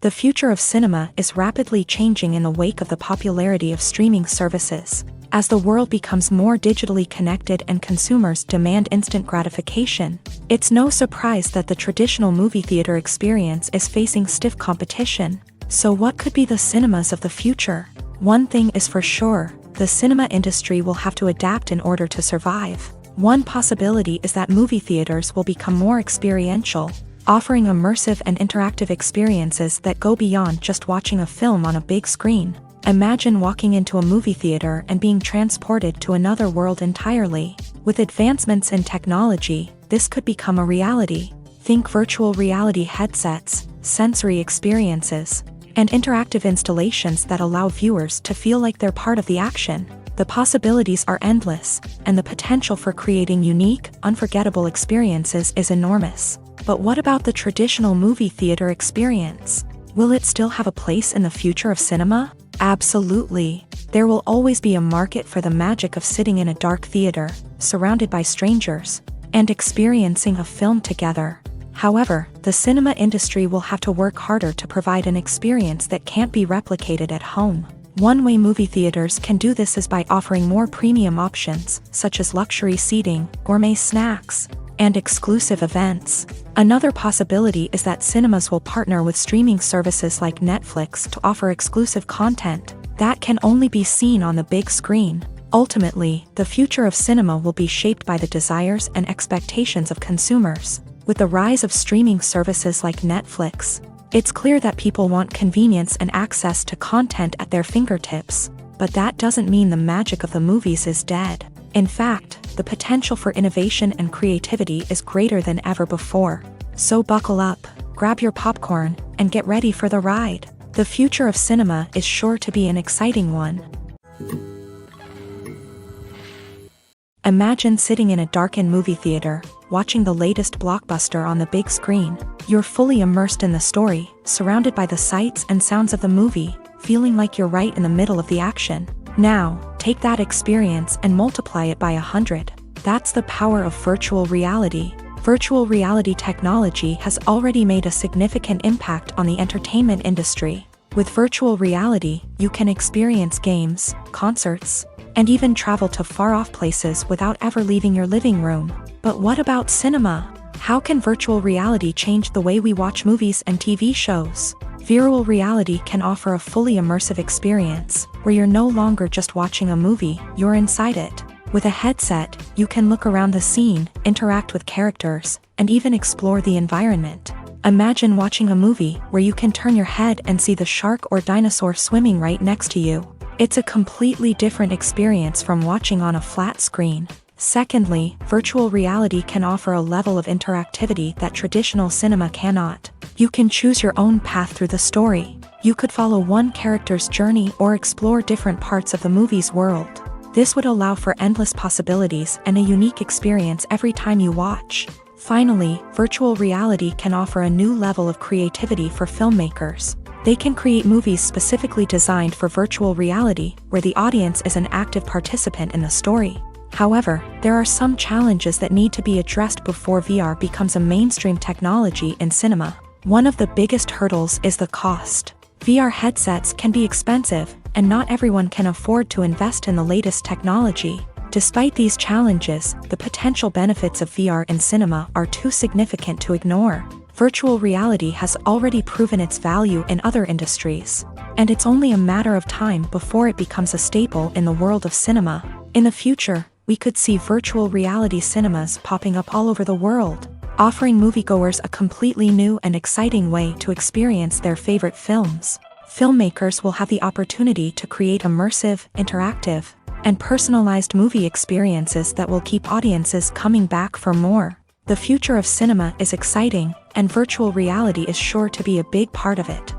The future of cinema is rapidly changing in the wake of the popularity of streaming services. As the world becomes more digitally connected and consumers demand instant gratification, it's no surprise that the traditional movie theater experience is facing stiff competition. So what could be the cinemas of the future? One thing is for sure, the cinema industry will have to adapt in order to survive. One possibility is that movie theaters will become more experiential, offering immersive and interactive experiences that go beyond just watching a film on a big screen. Imagine walking into a movie theater and being transported to another world entirely. With advancements in technology, this could become a reality. Think virtual reality headsets, sensory experiences, and interactive installations that allow viewers to feel like they're part of the action. The possibilities are endless, and the potential for creating unique, unforgettable experiences is enormous. But what about the traditional movie theater experience? Will it still have a place in the future of cinema? Absolutely. There will always be a market for the magic of sitting in a dark theater, surrounded by strangers, and experiencing a film together. However, the cinema industry will have to work harder to provide an experience that can't be replicated at home. One way movie theaters can do this is by offering more premium options, such as luxury seating, gourmet snacks, and exclusive events. Another possibility is that cinemas will partner with streaming services like Netflix to offer exclusive content that can only be seen on the big screen. Ultimately, the future of cinema will be shaped by the desires and expectations of consumers. With the rise of streaming services like Netflix, it's clear that people want convenience and access to content at their fingertips. But that doesn't mean the magic of the movies is dead. In fact, the potential for innovation and creativity is greater than ever before. So buckle up, grab your popcorn, and get ready for the ride. The future of cinema is sure to be an exciting one. Imagine sitting in a darkened movie theater, watching the latest blockbuster on the big screen. You're fully immersed in the story, surrounded by the sights and sounds of the movie, feeling like you're right in the middle of the action. Now, take that experience and multiply it by 100. That's the power of virtual reality. Virtual reality technology has already made a significant impact on the entertainment industry. With virtual reality, you can experience games, concerts, and even travel to far-off places without ever leaving your living room. But what about cinema? How can virtual reality change the way we watch movies and TV shows? Virtual reality can offer a fully immersive experience, where you're no longer just watching a movie, you're inside it. With a headset, you can look around the scene, interact with characters, and even explore the environment. Imagine watching a movie where you can turn your head and see the shark or dinosaur swimming right next to you. It's a completely different experience from watching on a flat screen. Secondly, virtual reality can offer a level of interactivity that traditional cinema cannot. You can choose your own path through the story. You could follow one character's journey or explore different parts of the movie's world. This would allow for endless possibilities and a unique experience every time you watch. Finally, virtual reality can offer a new level of creativity for filmmakers. They can create movies specifically designed for virtual reality, where the audience is an active participant in the story. However, there are some challenges that need to be addressed before VR becomes a mainstream technology in cinema. One of the biggest hurdles is the cost. VR headsets can be expensive, and not everyone can afford to invest in the latest technology. Despite these challenges, the potential benefits of VR in cinema are too significant to ignore. Virtual reality has already proven its value in other industries, and it's only a matter of time before it becomes a staple in the world of cinema. In the future, we could see virtual reality cinemas popping up all over the world, offering moviegoers a completely new and exciting way to experience their favorite films. Filmmakers will have the opportunity to create immersive, interactive, and personalized movie experiences that will keep audiences coming back for more. The future of cinema is exciting, and virtual reality is sure to be a big part of it.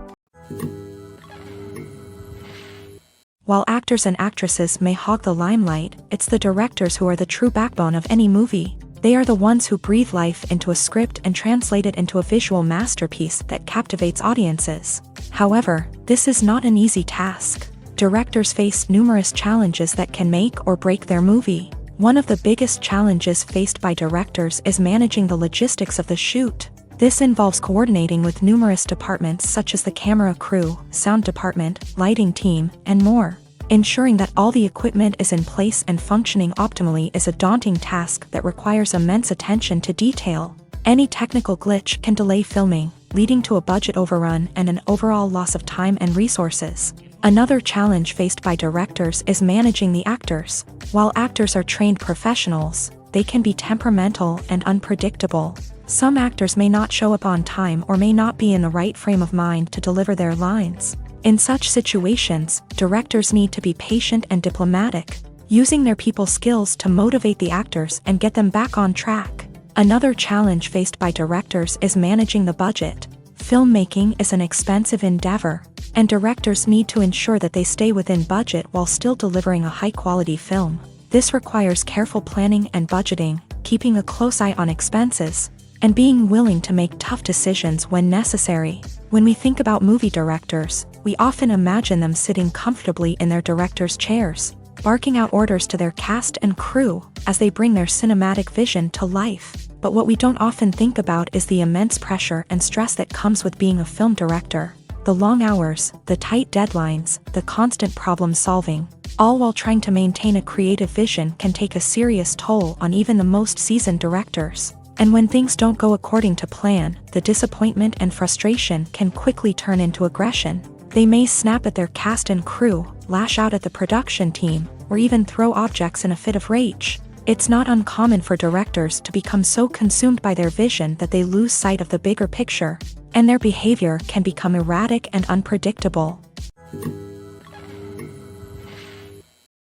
While actors and actresses may hog the limelight, it's the directors who are the true backbone of any movie. They are the ones who breathe life into a script and translate it into a visual masterpiece that captivates audiences. However, this is not an easy task. Directors face numerous challenges that can make or break their movie. One of the biggest challenges faced by directors is managing the logistics of the shoot. This involves coordinating with numerous departments such as the camera crew, sound department, lighting team, and more. Ensuring that all the equipment is in place and functioning optimally is a daunting task that requires immense attention to detail. Any technical glitch can delay filming, leading to a budget overrun and an overall loss of time and resources. Another challenge faced by directors is managing the actors. While actors are trained professionals, they can be temperamental and unpredictable. Some actors may not show up on time or may not be in the right frame of mind to deliver their lines. In such situations, directors need to be patient and diplomatic, using their people skills to motivate the actors and get them back on track. Another challenge faced by directors is managing the budget. Filmmaking is an expensive endeavor, and directors need to ensure that they stay within budget while still delivering a high-quality film. This requires careful planning and budgeting, keeping a close eye on expenses, and being willing to make tough decisions when necessary. When we think about movie directors, we often imagine them sitting comfortably in their director's chairs, barking out orders to their cast and crew as they bring their cinematic vision to life. But what we don't often think about is the immense pressure and stress that comes with being a film director. The long hours, the tight deadlines, the constant problem solving, all while trying to maintain a creative vision can take a serious toll on even the most seasoned directors. And when things don't go according to plan, the disappointment and frustration can quickly turn into aggression. They may snap at their cast and crew, lash out at the production team, or even throw objects in a fit of rage. It's not uncommon for directors to become so consumed by their vision that they lose sight of the bigger picture, and their behavior can become erratic and unpredictable.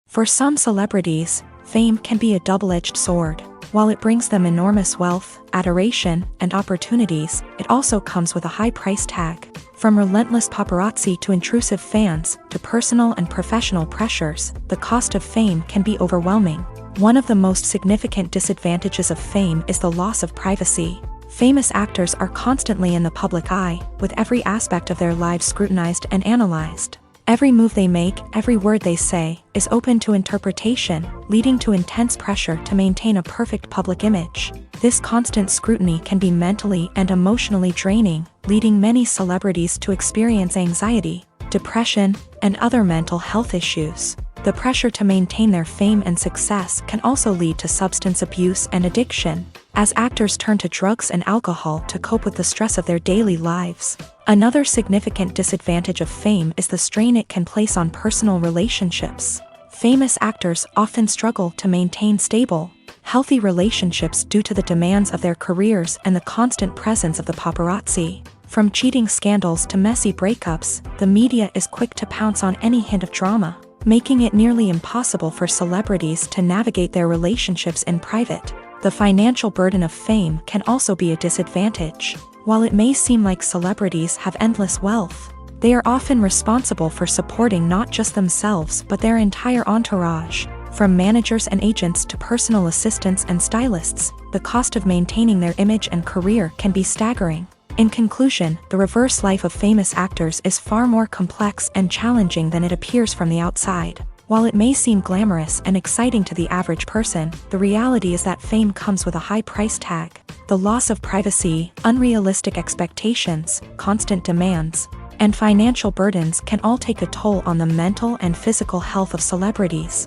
For some celebrities, fame can be a double-edged sword. While it brings them enormous wealth, adoration, and opportunities, it also comes with a high price tag. From relentless paparazzi to intrusive fans, to personal and professional pressures, the cost of fame can be overwhelming. One of the most significant disadvantages of fame is the loss of privacy. Famous actors are constantly in the public eye, with every aspect of their lives scrutinized and analyzed. Every move they make, every word they say, is open to interpretation, leading to intense pressure to maintain a perfect public image. This constant scrutiny can be mentally and emotionally draining, leading many celebrities to experience anxiety, depression, and other mental health issues. The pressure to maintain their fame and success can also lead to substance abuse and addiction, as actors turn to drugs and alcohol to cope with the stress of their daily lives. Another significant disadvantage of fame is the strain it can place on personal relationships. Famous actors often struggle to maintain stable, healthy relationships due to the demands of their careers and the constant presence of the paparazzi. From cheating scandals to messy breakups, the media is quick to pounce on any hint of drama, making it nearly impossible for celebrities to navigate their relationships in private. The financial burden of fame can also be a disadvantage. While it may seem like celebrities have endless wealth, they are often responsible for supporting not just themselves but their entire entourage. From managers and agents to personal assistants and stylists, the cost of maintaining their image and career can be staggering. In conclusion, the reverse life of famous actors is far more complex and challenging than it appears from the outside. While it may seem glamorous and exciting to the average person, the reality is that fame comes with a high price tag. The loss of privacy, unrealistic expectations, constant demands, and financial burdens can all take a toll on the mental and physical health of celebrities.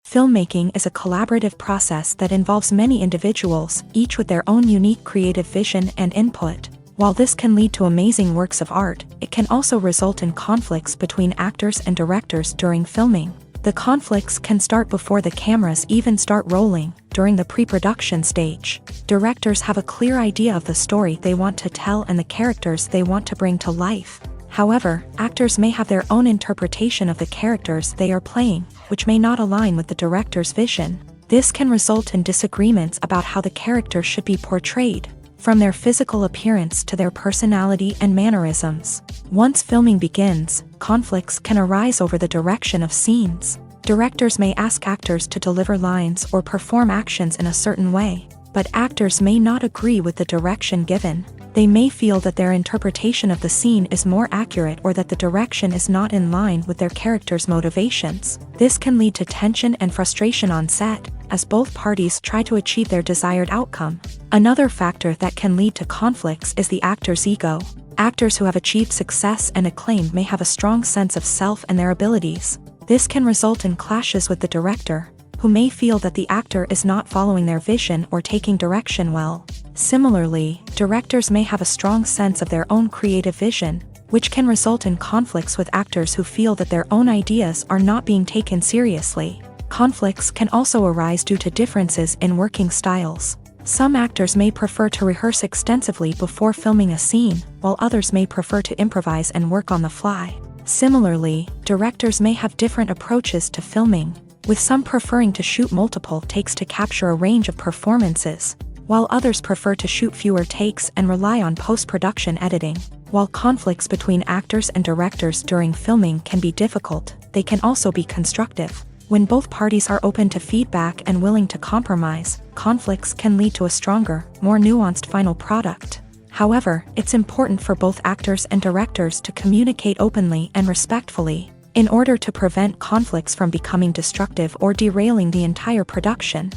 Filmmaking is a collaborative process that involves many individuals, each with their own unique creative vision and input. While this can lead to amazing works of art, it can also result in conflicts between actors and directors during filming. The conflicts can start before the cameras even start rolling, during the pre-production stage. Directors have a clear idea of the story they want to tell and the characters they want to bring to life. However, actors may have their own interpretation of the characters they are playing, which may not align with the director's vision. This can result in disagreements about how the character should be portrayed, from their physical appearance to their personality and mannerisms. Once filming begins, conflicts can arise over the direction of scenes. Directors may ask actors to deliver lines or perform actions in a certain way, but actors may not agree with the direction given. They may feel that their interpretation of the scene is more accurate or that the direction is not in line with their character's motivations. This can lead to tension and frustration on set, as both parties try to achieve their desired outcome. Another factor that can lead to conflicts is the actor's ego. Actors who have achieved success and acclaim may have a strong sense of self and their abilities. This can result in clashes with the director, who may feel that the actor is not following their vision or taking direction well. Similarly, directors may have a strong sense of their own creative vision, which can result in conflicts with actors who feel that their own ideas are not being taken seriously. Conflicts can also arise due to differences in working styles. Some actors may prefer to rehearse extensively before filming a scene, while others may prefer to improvise and work on the fly. Similarly, directors may have different approaches to filming, with some preferring to shoot multiple takes to capture a range of performances, while others prefer to shoot fewer takes and rely on post-production editing. While conflicts between actors and directors during filming can be difficult, they can also be constructive. When both parties are open to feedback and willing to compromise, conflicts can lead to a stronger, more nuanced final product. However, it's important for both actors and directors to communicate openly and respectfully, in order to prevent conflicts from becoming destructive or derailing the entire production.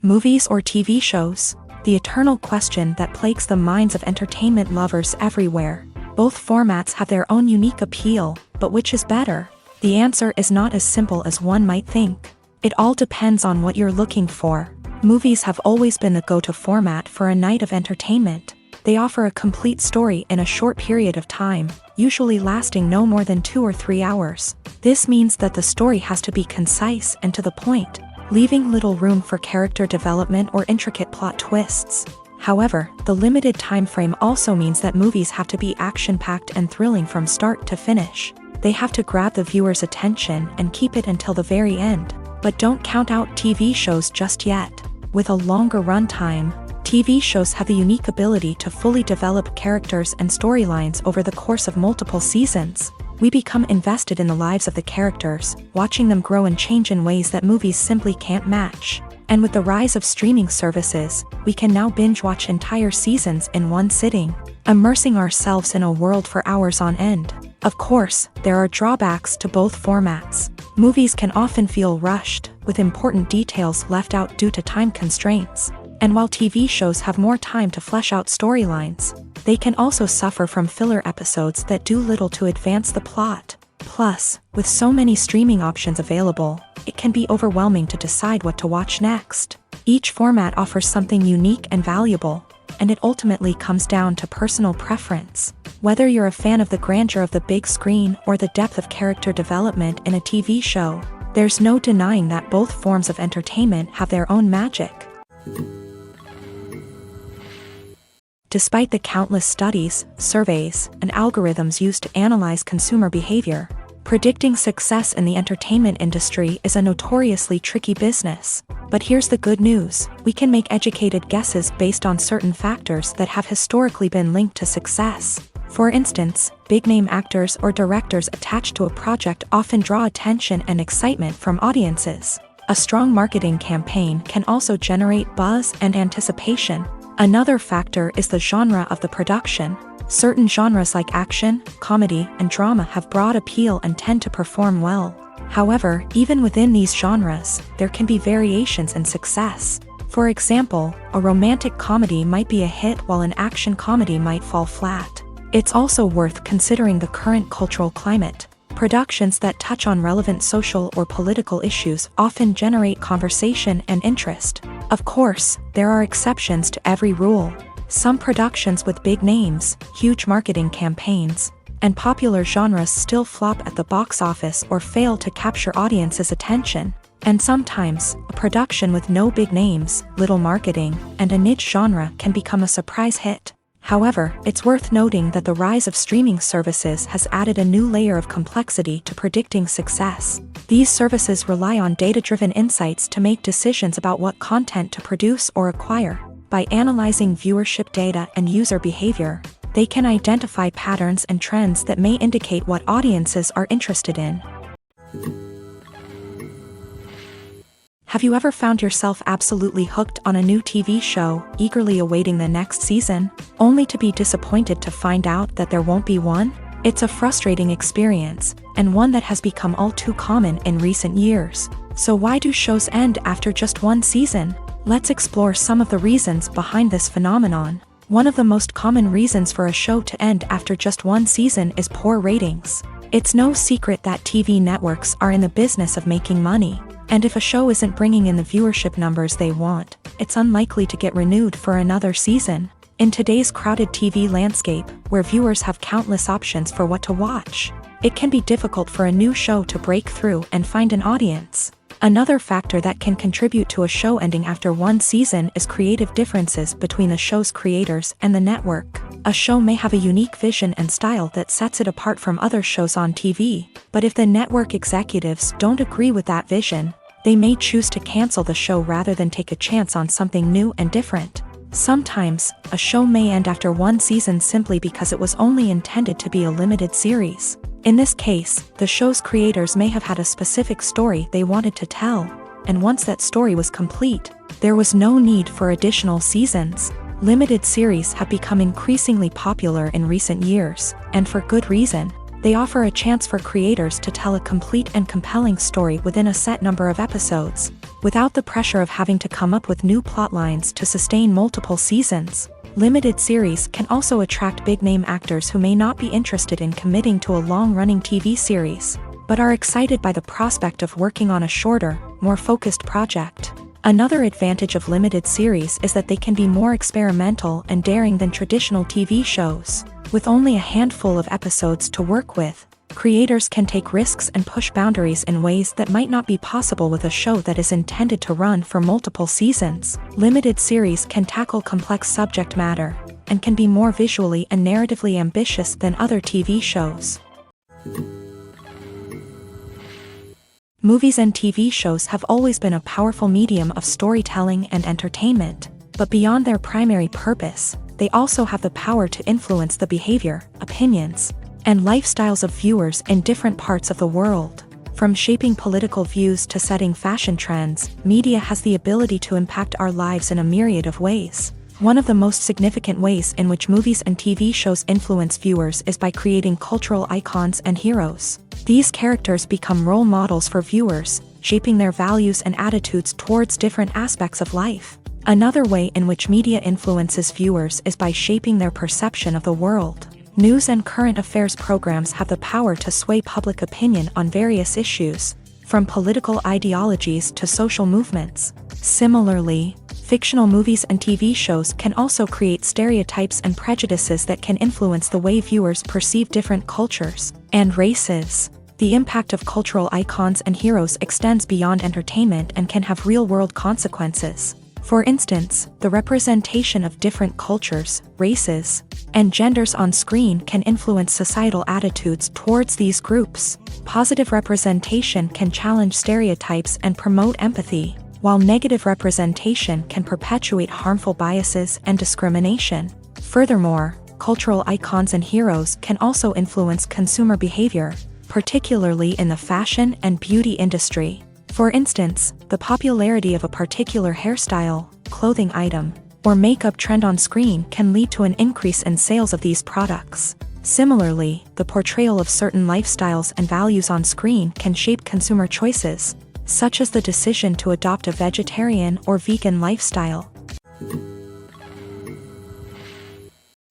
Movies or TV shows? The eternal question that plagues the minds of entertainment lovers everywhere. Both formats have their own unique appeal, but which is better? The answer is not as simple as one might think. It all depends on what you're looking for. Movies have always been the go-to format for a night of entertainment. They offer a complete story in a short period of time, usually lasting no more than 2 or 3 hours. This means that the story has to be concise and to the point, leaving little room for character development or intricate plot twists. However, the limited time frame also means that movies have to be action-packed and thrilling from start to finish. They have to grab the viewer's attention and keep it until the very end. But don't count out TV shows just yet. With a longer runtime, TV shows have the unique ability to fully develop characters and storylines over the course of multiple seasons. We become invested in the lives of the characters, watching them grow and change in ways that movies simply can't match. And with the rise of streaming services, we can now binge-watch entire seasons in one sitting, immersing ourselves in a world for hours on end. Of course, there are drawbacks to both formats. Movies can often feel rushed, with important details left out due to time constraints. And while TV shows have more time to flesh out storylines, they can also suffer from filler episodes that do little to advance the plot. Plus, with so many streaming options available, it can be overwhelming to decide what to watch next. Each format offers something unique and valuable, and it ultimately comes down to personal preference. Whether you're a fan of the grandeur of the big screen or the depth of character development in a TV show, there's no denying that both forms of entertainment have their own magic. Despite the countless studies, surveys, and algorithms used to analyze consumer behavior, predicting success in the entertainment industry is a notoriously tricky business. But here's the good news: we can make educated guesses based on certain factors that have historically been linked to success. For instance, big-name actors or directors attached to a project often draw attention and excitement from audiences. A strong marketing campaign can also generate buzz and anticipation. Another factor is the genre of the production. Certain genres like action, comedy, and drama have broad appeal and tend to perform well. However, even within these genres, there can be variations in success. For example, a romantic comedy might be a hit while an action comedy might fall flat. It's also worth considering the current cultural climate. Productions that touch on relevant social or political issues often generate conversation and interest. Of course, there are exceptions to every rule. Some productions with big names, huge marketing campaigns, and popular genres still flop at the box office or fail to capture audiences' attention. And sometimes, a production with no big names, little marketing, and a niche genre can become a surprise hit. However, it's worth noting that the rise of streaming services has added a new layer of complexity to predicting success. These services rely on data-driven insights to make decisions about what content to produce or acquire. By analyzing viewership data and user behavior, they can identify patterns and trends that may indicate what audiences are interested in. Have you ever found yourself absolutely hooked on a new TV show, eagerly awaiting the next season, only to be disappointed to find out that there won't be one? It's a frustrating experience, and one that has become all too common in recent years. So why do shows end after just one season? Let's explore some of the reasons behind this phenomenon. One of the most common reasons for a show to end after just one season is poor ratings. It's no secret that TV networks are in the business of making money. And if a show isn't bringing in the viewership numbers they want, it's unlikely to get renewed for another season. In today's crowded TV landscape, where viewers have countless options for what to watch, it can be difficult for a new show to break through and find an audience. Another factor that can contribute to a show ending after one season is creative differences between the show's creators and the network. A show may have a unique vision and style that sets it apart from other shows on TV, but if the network executives don't agree with that vision, they may choose to cancel the show rather than take a chance on something new and different. Sometimes, a show may end after one season simply because it was only intended to be a limited series. In this case, the show's creators may have had a specific story they wanted to tell, and once that story was complete, there was no need for additional seasons. Limited series have become increasingly popular in recent years, and for good reason. They offer a chance for creators to tell a complete and compelling story within a set number of episodes, without the pressure of having to come up with new plotlines to sustain multiple seasons. Limited series can also attract big-name actors who may not be interested in committing to a long-running TV series, but are excited by the prospect of working on a shorter, more focused project. Another advantage of limited series is that they can be more experimental and daring than traditional TV shows. With only a handful of episodes to work with, creators can take risks and push boundaries in ways that might not be possible with a show that is intended to run for multiple seasons. Limited series can tackle complex subject matter, and can be more visually and narratively ambitious than other TV shows. Movies and TV shows have always been a powerful medium of storytelling and entertainment, but beyond their primary purpose, they also have the power to influence the behavior, opinions, and lifestyles of viewers in different parts of the world. From shaping political views to setting fashion trends, media has the ability to impact our lives in a myriad of ways. One of the most significant ways in which movies and TV shows influence viewers is by creating cultural icons and heroes. These characters become role models for viewers, shaping their values and attitudes towards different aspects of life. Another way in which media influences viewers is by shaping their perception of the world. News and current affairs programs have the power to sway public opinion on various issues, from political ideologies to social movements. Similarly, Fictional movies and TV shows can also create stereotypes and prejudices that can influence the way viewers perceive different cultures and races. The impact of cultural icons and heroes extends beyond entertainment and can have real-world consequences. For instance, the representation of different cultures, races, and genders on screen can influence societal attitudes towards these groups. Positive representation can challenge stereotypes and promote empathy, while negative representation can perpetuate harmful biases and discrimination. Furthermore, cultural icons and heroes can also influence consumer behavior, particularly in the fashion and beauty industry. For instance, the popularity of a particular hairstyle, clothing item, or makeup trend on screen can lead to an increase in sales of these products. Similarly, the portrayal of certain lifestyles and values on screen can shape consumer choices, such as the decision to adopt a vegetarian or vegan lifestyle.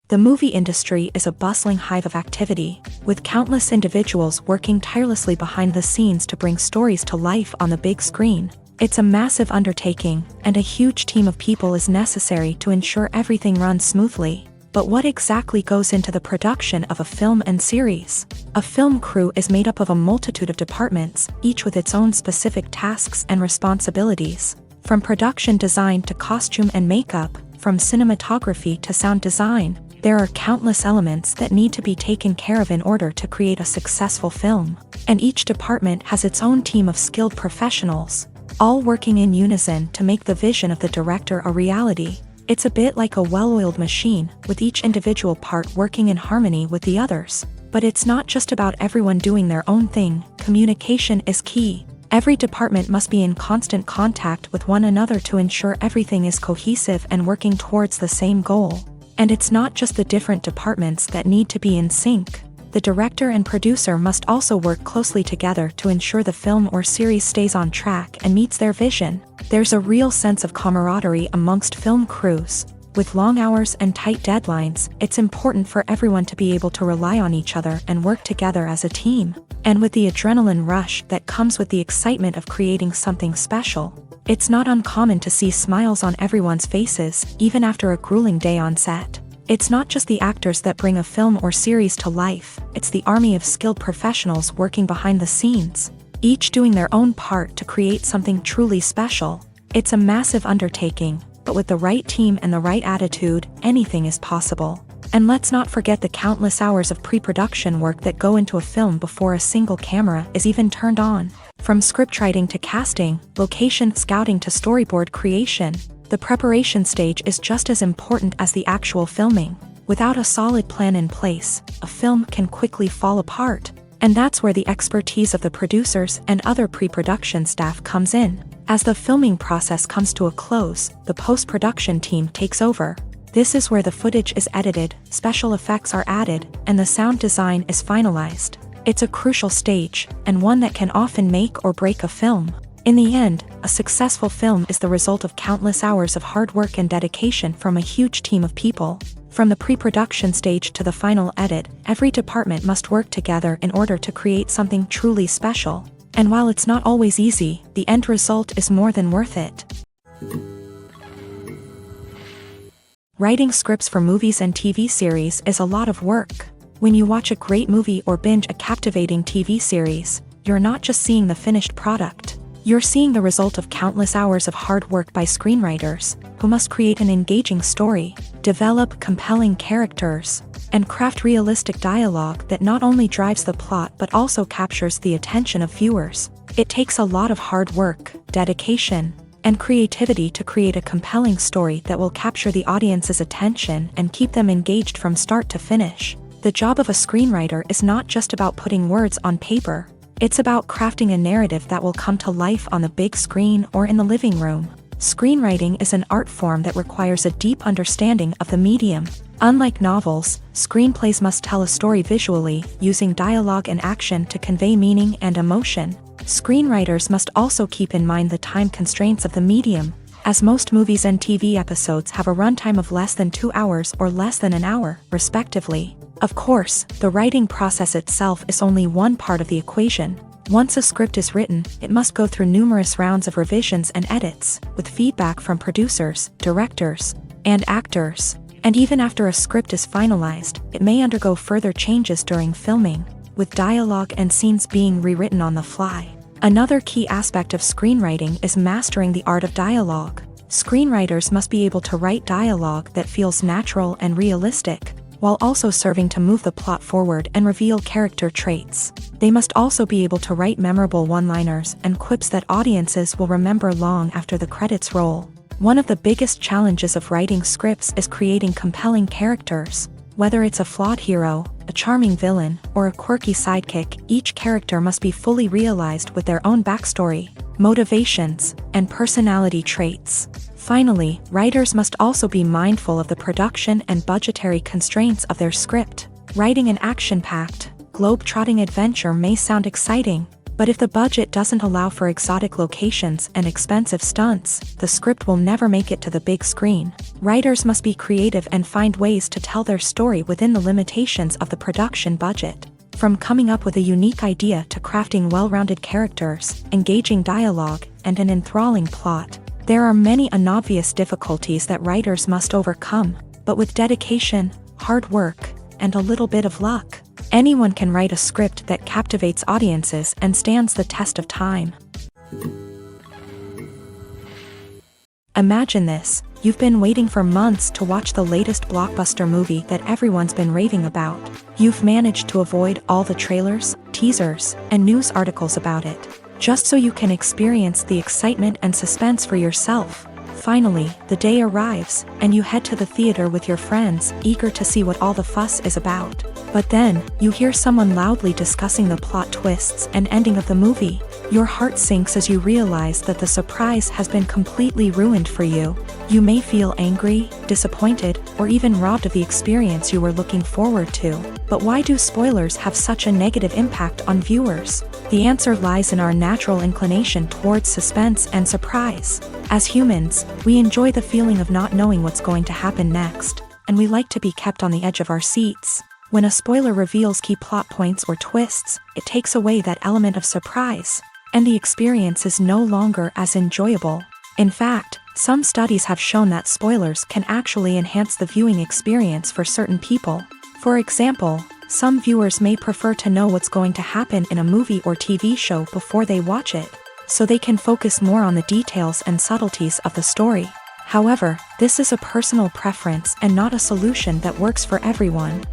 The movie industry is a bustling hive of activity, with countless individuals working tirelessly behind the scenes to bring stories to life on the big screen. It's a massive undertaking, and a huge team of people is necessary to ensure everything runs smoothly. But what exactly goes into the production of a film and series? A film crew is made up of a multitude of departments, each with its own specific tasks and responsibilities. From production design to costume and makeup, from cinematography to sound design, there are countless elements that need to be taken care of in order to create a successful film. And each department has its own team of skilled professionals, all working in unison to make the vision of the director a reality. It's a bit like a well-oiled machine, with each individual part working in harmony with the others. But it's not just about everyone doing their own thing. Communication is key. Every department must be in constant contact with one another to ensure everything is cohesive and working towards the same goal. And it's not just the different departments that need to be in sync. The director and producer must also work closely together to ensure the film or series stays on track and meets their vision. There's a real sense of camaraderie amongst film crews. With long hours and tight deadlines, it's important for everyone to be able to rely on each other and work together as a team. And with the adrenaline rush that comes with the excitement of creating something special, it's not uncommon to see smiles on everyone's faces, even after a grueling day on set. It's not just the actors that bring a film or series to life, it's the army of skilled professionals working behind the scenes, each doing their own part to create something truly special. It's a massive undertaking, but with the right team and the right attitude, anything is possible. And let's not forget the countless hours of pre-production work that go into a film before a single camera is even turned on. From scriptwriting to casting, location scouting to storyboard creation, the preparation stage is just as important as the actual filming. Without a solid plan in place, a film can quickly fall apart. And that's where the expertise of the producers and other pre-production staff comes in. As the filming process comes to a close, the post-production team takes over. This is where the footage is edited, special effects are added, and the sound design is finalized. It's a crucial stage, and one that can often make or break a film. In the end, a successful film is the result of countless hours of hard work and dedication from a huge team of people. From the pre-production stage to the final edit, every department must work together in order to create something truly special. And while it's not always easy, the end result is more than worth it. Writing scripts for movies and TV series is a lot of work. When you watch a great movie or binge a captivating TV series, you're not just seeing the finished product. You're seeing the result of countless hours of hard work by screenwriters, who must create an engaging story, develop compelling characters, and craft realistic dialogue that not only drives the plot but also captures the attention of viewers. It takes a lot of hard work, dedication, and creativity to create a compelling story that will capture the audience's attention and keep them engaged from start to finish. The job of a screenwriter is not just about putting words on paper. It's about crafting a narrative that will come to life on the big screen or in the living room. Screenwriting is an art form that requires a deep understanding of the medium. Unlike novels, screenplays must tell a story visually, using dialogue and action to convey meaning and emotion. Screenwriters must also keep in mind the time constraints of the medium, as most movies and TV episodes have a runtime of less than 2 hours or less than an hour, respectively. Of course, the writing process itself is only one part of the equation. Once a script is written, it must go through numerous rounds of revisions and edits, with feedback from producers, directors, and actors. And even after a script is finalized, it may undergo further changes during filming, with dialogue and scenes being rewritten on the fly. Another key aspect of screenwriting is mastering the art of dialogue. Screenwriters must be able to write dialogue that feels natural and realistic, while also serving to move the plot forward and reveal character traits. They must also be able to write memorable one-liners and quips that audiences will remember long after the credits roll. One of the biggest challenges of writing scripts is creating compelling characters. Whether it's a flawed hero, a charming villain, or a quirky sidekick, each character must be fully realized with their own backstory, motivations, and personality traits. Finally, writers must also be mindful of the production and budgetary constraints of their script. Writing an action-packed, globe-trotting adventure may sound exciting, but if the budget doesn't allow for exotic locations and expensive stunts, the script will never make it to the big screen. Writers must be creative and find ways to tell their story within the limitations of the production budget. From coming up with a unique idea to crafting well-rounded characters, engaging dialogue, and an enthralling plot, there are many unobvious difficulties that writers must overcome, but with dedication, hard work, and a little bit of luck, anyone can write a script that captivates audiences and stands the test of time. Imagine this: you've been waiting for months to watch the latest blockbuster movie that everyone's been raving about. You've managed to avoid all the trailers, teasers, and news articles about it, just so you can experience the excitement and suspense for yourself. Finally, the day arrives, and you head to the theater with your friends, eager to see what all the fuss is about. But then, you hear someone loudly discussing the plot twists and ending of the movie. Your heart sinks as you realize that the surprise has been completely ruined for you. You may feel angry, disappointed, or even robbed of the experience you were looking forward to. But why do spoilers have such a negative impact on viewers? The answer lies in our natural inclination towards suspense and surprise. As humans, we enjoy the feeling of not knowing what's going to happen next, and we like to be kept on the edge of our seats. When a spoiler reveals key plot points or twists, it takes away that element of surprise, and the experience is no longer as enjoyable. In fact, some studies have shown that spoilers can actually enhance the viewing experience for certain people. For example, some viewers may prefer to know what's going to happen in a movie or TV show before they watch it, so they can focus more on the details and subtleties of the story. However, this is a personal preference and not a solution that works for everyone.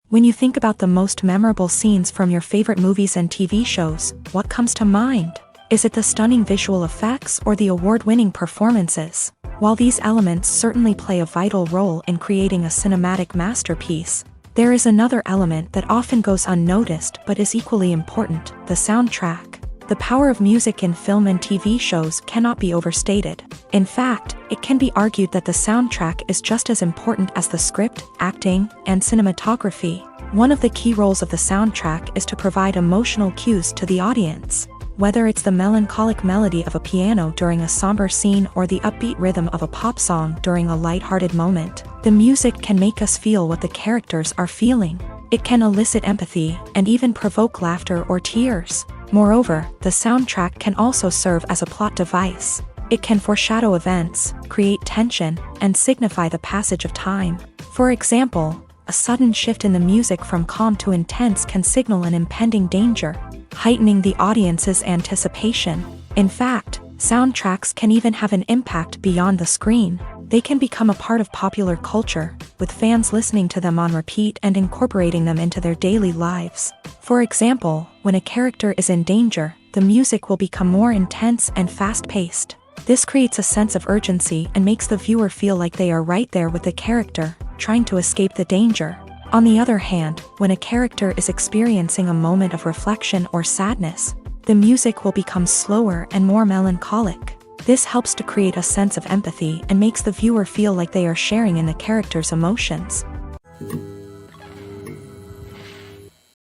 When you think about the most memorable scenes from your favorite movies and TV shows, what comes to mind? Is it the stunning visual effects or the award-winning performances? While these elements certainly play a vital role in creating a cinematic masterpiece, there is another element that often goes unnoticed but is equally important: the soundtrack. The power of music in film and TV shows cannot be overstated. In fact, it can be argued that the soundtrack is just as important as the script, acting, and cinematography. One of the key roles of the soundtrack is to provide emotional cues to the audience. Whether it's the melancholic melody of a piano during a somber scene or the upbeat rhythm of a pop song during a lighthearted moment, the music can make us feel what the characters are feeling. It can elicit empathy and even provoke laughter or tears. Moreover, the soundtrack can also serve as a plot device. It can foreshadow events, create tension, and signify the passage of time. For example, a sudden shift in the music from calm to intense can signal an impending danger, heightening the audience's anticipation. In fact, soundtracks can even have an impact beyond the screen. They can become a part of popular culture, with fans listening to them on repeat and incorporating them into their daily lives. For example, when a character is in danger, the music will become more intense and fast-paced. This creates a sense of urgency and makes the viewer feel like they are right there with the character, trying to escape the danger. On the other hand, when a character is experiencing a moment of reflection or sadness, the music will become slower and more melancholic. This helps to create a sense of empathy and makes the viewer feel like they are sharing in the character's emotions.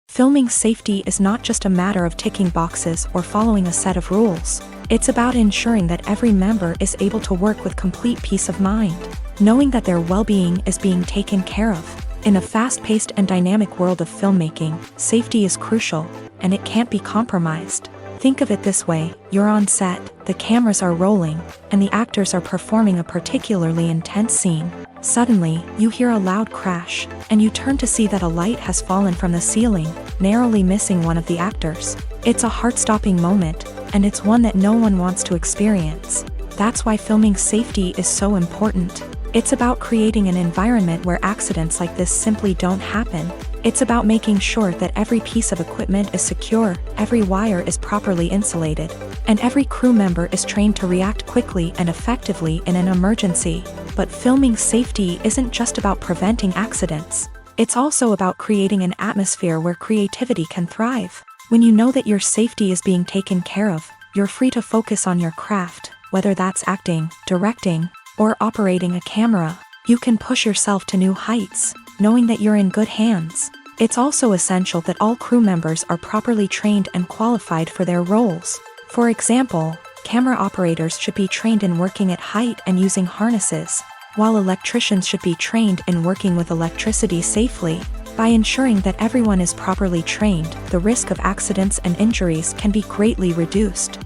Filming safety is not just a matter of ticking boxes or following a set of rules. It's about ensuring that every member is able to work with complete peace of mind, knowing that their well-being is being taken care of. In a fast-paced and dynamic world of filmmaking, safety is crucial, and it can't be compromised. Think of it this way: you're on set, the cameras are rolling, and the actors are performing a particularly intense scene. Suddenly, you hear a loud crash, and you turn to see that a light has fallen from the ceiling, narrowly missing one of the actors. It's a heart-stopping moment, and it's one that no one wants to experience. That's why filming safety is so important. It's about creating an environment where accidents like this simply don't happen. It's about making sure that every piece of equipment is secure, every wire is properly insulated, and every crew member is trained to react quickly and effectively in an emergency. But filming safety isn't just about preventing accidents. It's also about creating an atmosphere where creativity can thrive. When you know that your safety is being taken care of, you're free to focus on your craft, whether that's acting, directing, or operating a camera. You can push yourself to new heights, knowing that you're in good hands. It's also essential that all crew members are properly trained and qualified for their roles. For example, camera operators should be trained in working at height and using harnesses, while electricians should be trained in working with electricity safely. By ensuring that everyone is properly trained, the risk of accidents and injuries can be greatly reduced.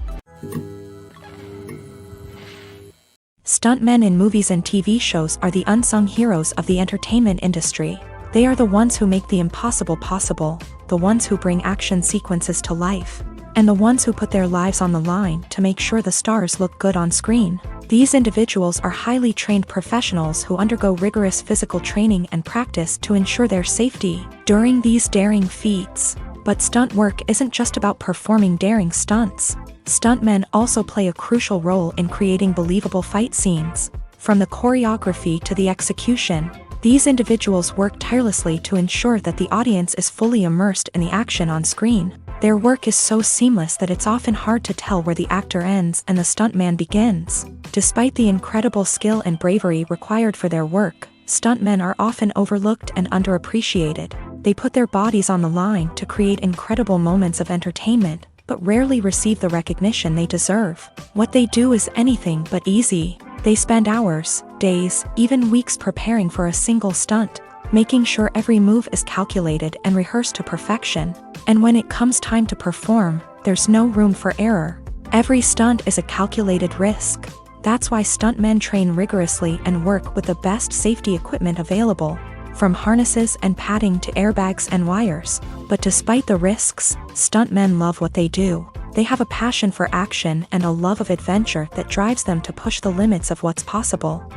Stuntmen in movies and TV shows are the unsung heroes of the entertainment industry. They are the ones who make the impossible possible, the ones who bring action sequences to life, and the ones who put their lives on the line to make sure the stars look good on screen. These individuals are highly trained professionals who undergo rigorous physical training and practice to ensure their safety during these daring feats. But stunt work isn't just about performing daring stunts. Stuntmen also play a crucial role in creating believable fight scenes. From the choreography to the execution, these individuals work tirelessly to ensure that the audience is fully immersed in the action on screen. Their work is so seamless that it's often hard to tell where the actor ends and the stuntman begins. Despite the incredible skill and bravery required for their work, stuntmen are often overlooked and underappreciated. They put their bodies on the line to create incredible moments of entertainment, but rarely receive the recognition they deserve. What they do is anything but easy. They spend hours, days, even weeks preparing for a single stunt, making sure every move is calculated and rehearsed to perfection. And when it comes time to perform, there's no room for error. Every stunt is a calculated risk. That's why stuntmen train rigorously and work with the best safety equipment available, from harnesses and padding to airbags and wires. But despite the risks, stuntmen love what they do. They have a passion for action and a love of adventure that drives them to push the limits of what's possible.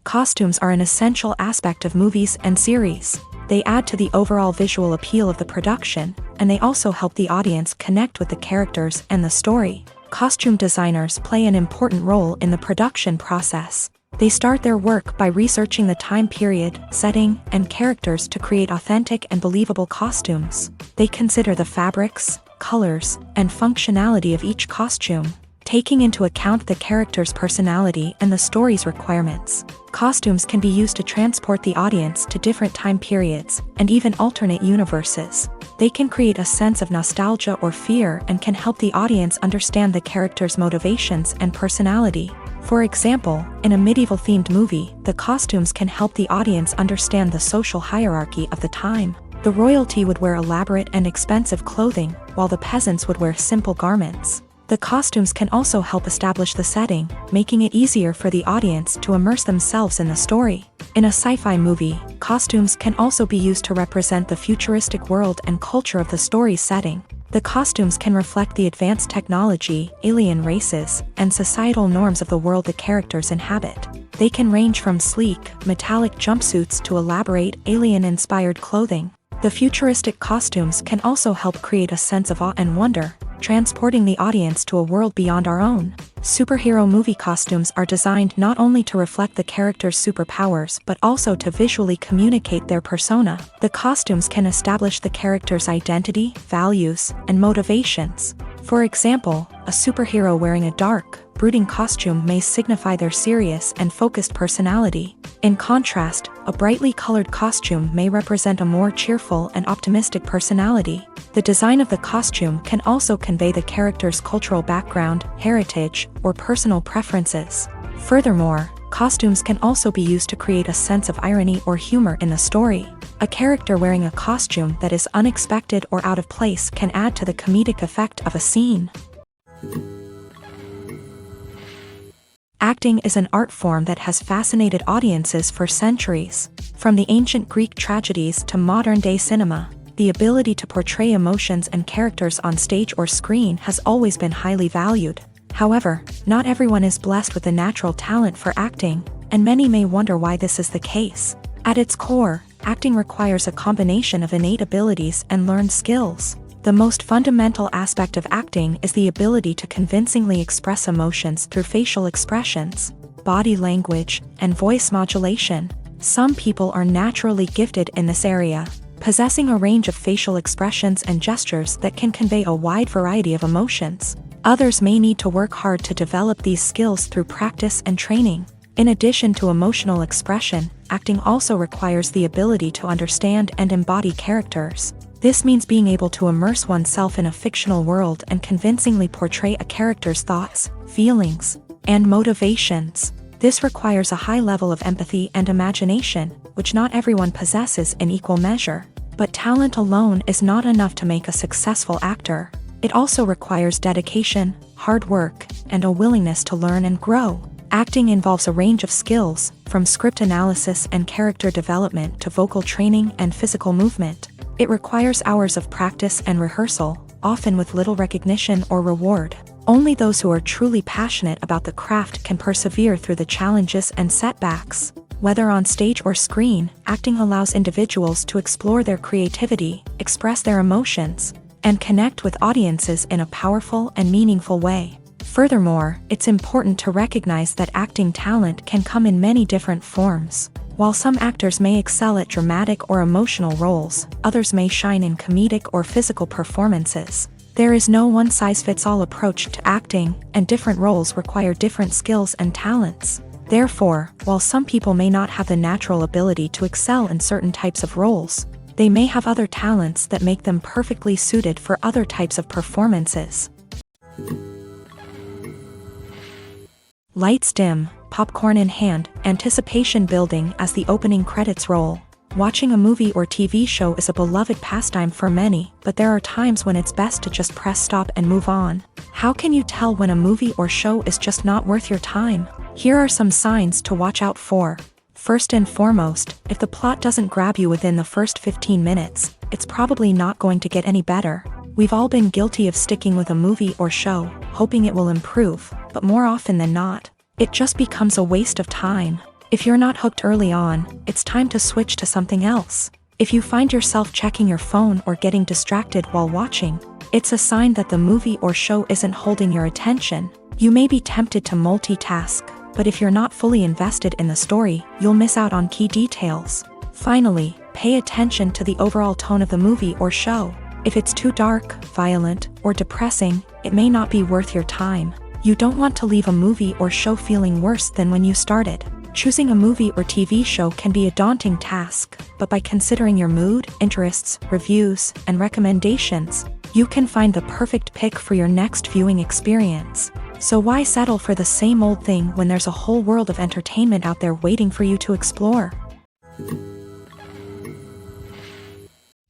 Costumes are an essential aspect of movies and series. They add to the overall visual appeal of the production, and they also help the audience connect with the characters and the story. Costume designers play an important role in the production process. They start their work by researching the time period, setting, and characters to create authentic and believable costumes. They consider the fabrics, colors, and functionality of each costume, taking into account the character's personality and the story's requirements. Costumes can be used to transport the audience to different time periods and even alternate universes. They can create a sense of nostalgia or fear and can help the audience understand the character's motivations and personality. For example, in a medieval-themed movie, the costumes can help the audience understand the social hierarchy of the time. The royalty would wear elaborate and expensive clothing, while the peasants would wear simple garments. The costumes can also help establish the setting, making it easier for the audience to immerse themselves in the story. In a sci-fi movie, costumes can also be used to represent the futuristic world and culture of the story's setting. The costumes can reflect the advanced technology, alien races, and societal norms of the world the characters inhabit. They can range from sleek, metallic jumpsuits to elaborate, alien-inspired clothing. The futuristic costumes can also help create a sense of awe and wonder, transporting the audience to a world beyond our own. Superhero movie costumes are designed not only to reflect the character's superpowers but also to visually communicate their persona. The costumes can establish the character's identity, values, and motivations. For example, a superhero wearing a dark, brooding costume may signify their serious and focused personality. In contrast, a brightly colored costume may represent a more cheerful and optimistic personality. The design of the costume can also convey the character's cultural background, heritage, or personal preferences. Furthermore, Costumes can also be used to create a sense of irony or humor in the story. A character wearing a costume that is unexpected or out of place can add to the comedic effect of a scene. Acting is an art form that has fascinated audiences for centuries. From the ancient Greek tragedies to modern-day cinema, the ability to portray emotions and characters on stage or screen has always been highly valued. However, not everyone is blessed with a natural talent for acting, and many may wonder why this is the case. At its core, acting requires a combination of innate abilities and learned skills. The most fundamental aspect of acting is the ability to convincingly express emotions through facial expressions, body language, and voice modulation. Some people are naturally gifted in this area, possessing a range of facial expressions and gestures that can convey a wide variety of emotions. Others may need to work hard to develop these skills through practice and training. In addition to emotional expression, acting also requires the ability to understand and embody characters. This means being able to immerse oneself in a fictional world and convincingly portray a character's thoughts, feelings, and motivations. This requires a high level of empathy and imagination, which not everyone possesses in equal measure. But talent alone is not enough to make a successful actor. It also requires dedication, hard work, and a willingness to learn and grow. Acting involves a range of skills, from script analysis and character development to vocal training and physical movement. It requires hours of practice and rehearsal, often with little recognition or reward. Only those who are truly passionate about the craft can persevere through the challenges and setbacks. Whether on stage or screen, acting allows individuals to explore their creativity, express their emotions, and connect with audiences in a powerful and meaningful way. Furthermore, it's important to recognize that acting talent can come in many different forms. While some actors may excel at dramatic or emotional roles, others may shine in comedic or physical performances. There is no one-size-fits-all approach to acting, and different roles require different skills and talents. Therefore, while some people may not have the natural ability to excel in certain types of roles, they may have other talents that make them perfectly suited for other types of performances. Lights dim, popcorn in hand, anticipation building as the opening credits roll. Watching a movie or TV show is a beloved pastime for many, but there are times when it's best to just press stop and move on. How can you tell when a movie or show is just not worth your time? Here are some signs to watch out for. First and foremost, if the plot doesn't grab you within the first 15 minutes, it's probably not going to get any better. We've all been guilty of sticking with a movie or show, hoping it will improve, but more often than not, it just becomes a waste of time. If you're not hooked early on, it's time to switch to something else. If you find yourself checking your phone or getting distracted while watching, it's a sign that the movie or show isn't holding your attention. You may be tempted to multitask, but if you're not fully invested in the story, you'll miss out on key details. Finally, pay attention to the overall tone of the movie or show. If it's too dark, violent, or depressing, it may not be worth your time. You don't want to leave a movie or show feeling worse than when you started. Choosing a movie or TV show can be a daunting task, but by considering your mood, interests, reviews, and recommendations, you can find the perfect pick for your next viewing experience. So why settle for the same old thing when there's a whole world of entertainment out there waiting for you to explore?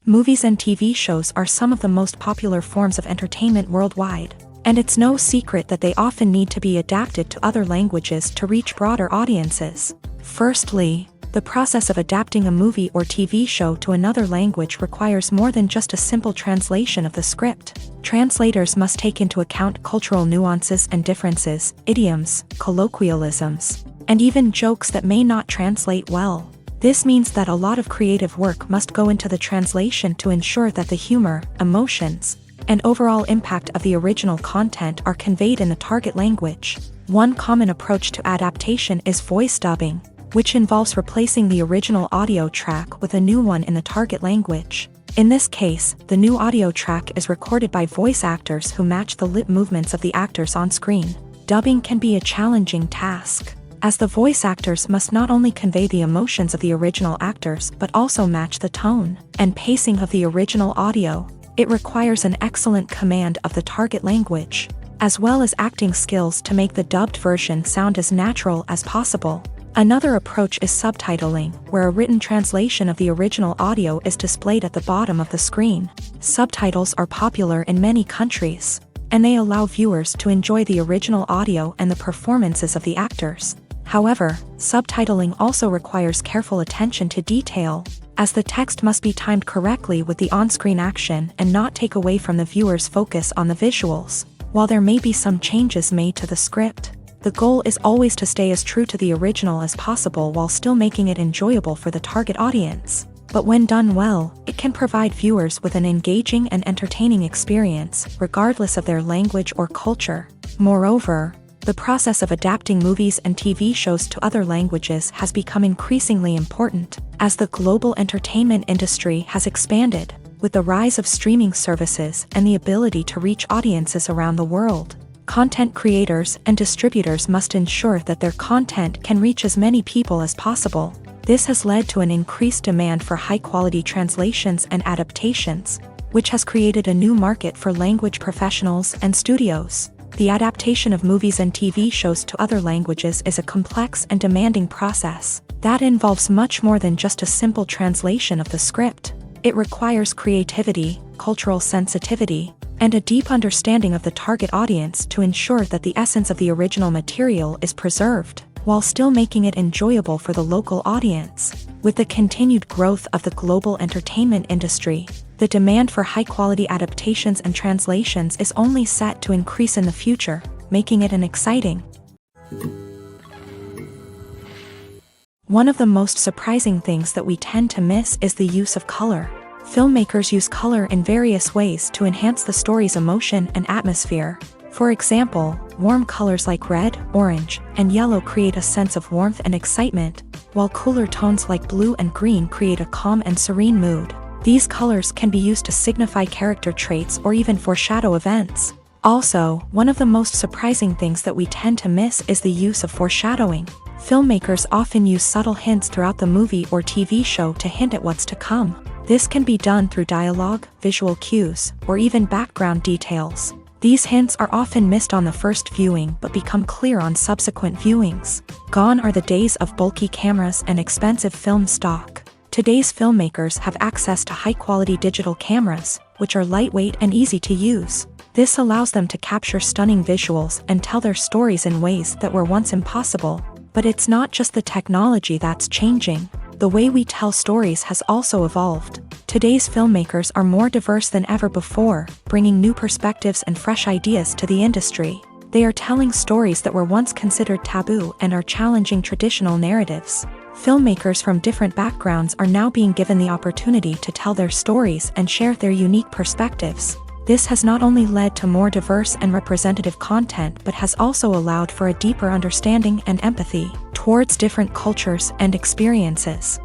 Movies and TV shows are some of the most popular forms of entertainment worldwide, and it's no secret that they often need to be adapted to other languages to reach broader audiences. Firstly, the process of adapting a movie or TV show to another language requires more than just a simple translation of the script. Translators must take into account cultural nuances and differences, idioms, colloquialisms, and even jokes that may not translate well. This means that a lot of creative work must go into the translation to ensure that the humor, emotions, and overall impact of the original content are conveyed in the target language. One common approach to adaptation is voice dubbing, which involves replacing the original audio track with a new one in the target language. In this case, the new audio track is recorded by voice actors who match the lip movements of the actors on screen. Dubbing can be a challenging task, as the voice actors must not only convey the emotions of the original actors but also match the tone and pacing of the original audio. It requires an excellent command of the target language, as well as acting skills to make the dubbed version sound as natural as possible. Another approach is subtitling, where a written translation of the original audio is displayed at the bottom of the screen. Subtitles are popular in many countries, and they allow viewers to enjoy the original audio and the performances of the actors. However, subtitling also requires careful attention to detail, as the text must be timed correctly with the on-screen action and not take away from the viewer's focus on the visuals. While there may be some changes made to the script, the goal is always to stay as true to the original as possible while still making it enjoyable for the target audience. But when done well, it can provide viewers with an engaging and entertaining experience, regardless of their language or culture. Moreover, the process of adapting movies and TV shows to other languages has become increasingly important, as the global entertainment industry has expanded, with the rise of streaming services and the ability to reach audiences around the world. Content creators and distributors must ensure that their content can reach as many people as possible. This has led to an increased demand for high-quality translations and adaptations, which has created a new market for language professionals and studios. The adaptation of movies and TV shows to other languages is a complex and demanding process that involves much more than just a simple translation of the script. It requires creativity, cultural sensitivity, and a deep understanding of the target audience to ensure that the essence of the original material is preserved, while still making it enjoyable for the local audience. With the continued growth of the global entertainment industry, the demand for high-quality adaptations and translations is only set to increase in the future, making it an exciting. One of the most surprising things that we tend to miss is the use of color. Filmmakers use color in various ways to enhance the story's emotion and atmosphere. For example, warm colors like red, orange, and yellow create a sense of warmth and excitement, while cooler tones like blue and green create a calm and serene mood. These colors can be used to signify character traits or even foreshadow events. Also, one of the most surprising things that we tend to miss is the use of foreshadowing. Filmmakers often use subtle hints throughout the movie or TV show to hint at what's to come. This can be done through dialogue, visual cues, or even background details. These hints are often missed on the first viewing but become clear on subsequent viewings. Gone are the days of bulky cameras and expensive film stock. Today's filmmakers have access to high-quality digital cameras, which are lightweight and easy to use. This allows them to capture stunning visuals and tell their stories in ways that were once impossible. But it's not just the technology that's changing. The way we tell stories has also evolved. Today's filmmakers are more diverse than ever before, bringing new perspectives and fresh ideas to the industry. They are telling stories that were once considered taboo and are challenging traditional narratives. Filmmakers from different backgrounds are now being given the opportunity to tell their stories and share their unique perspectives. This has not only led to more diverse and representative content but has also allowed for a deeper understanding and empathy towards different cultures and experiences.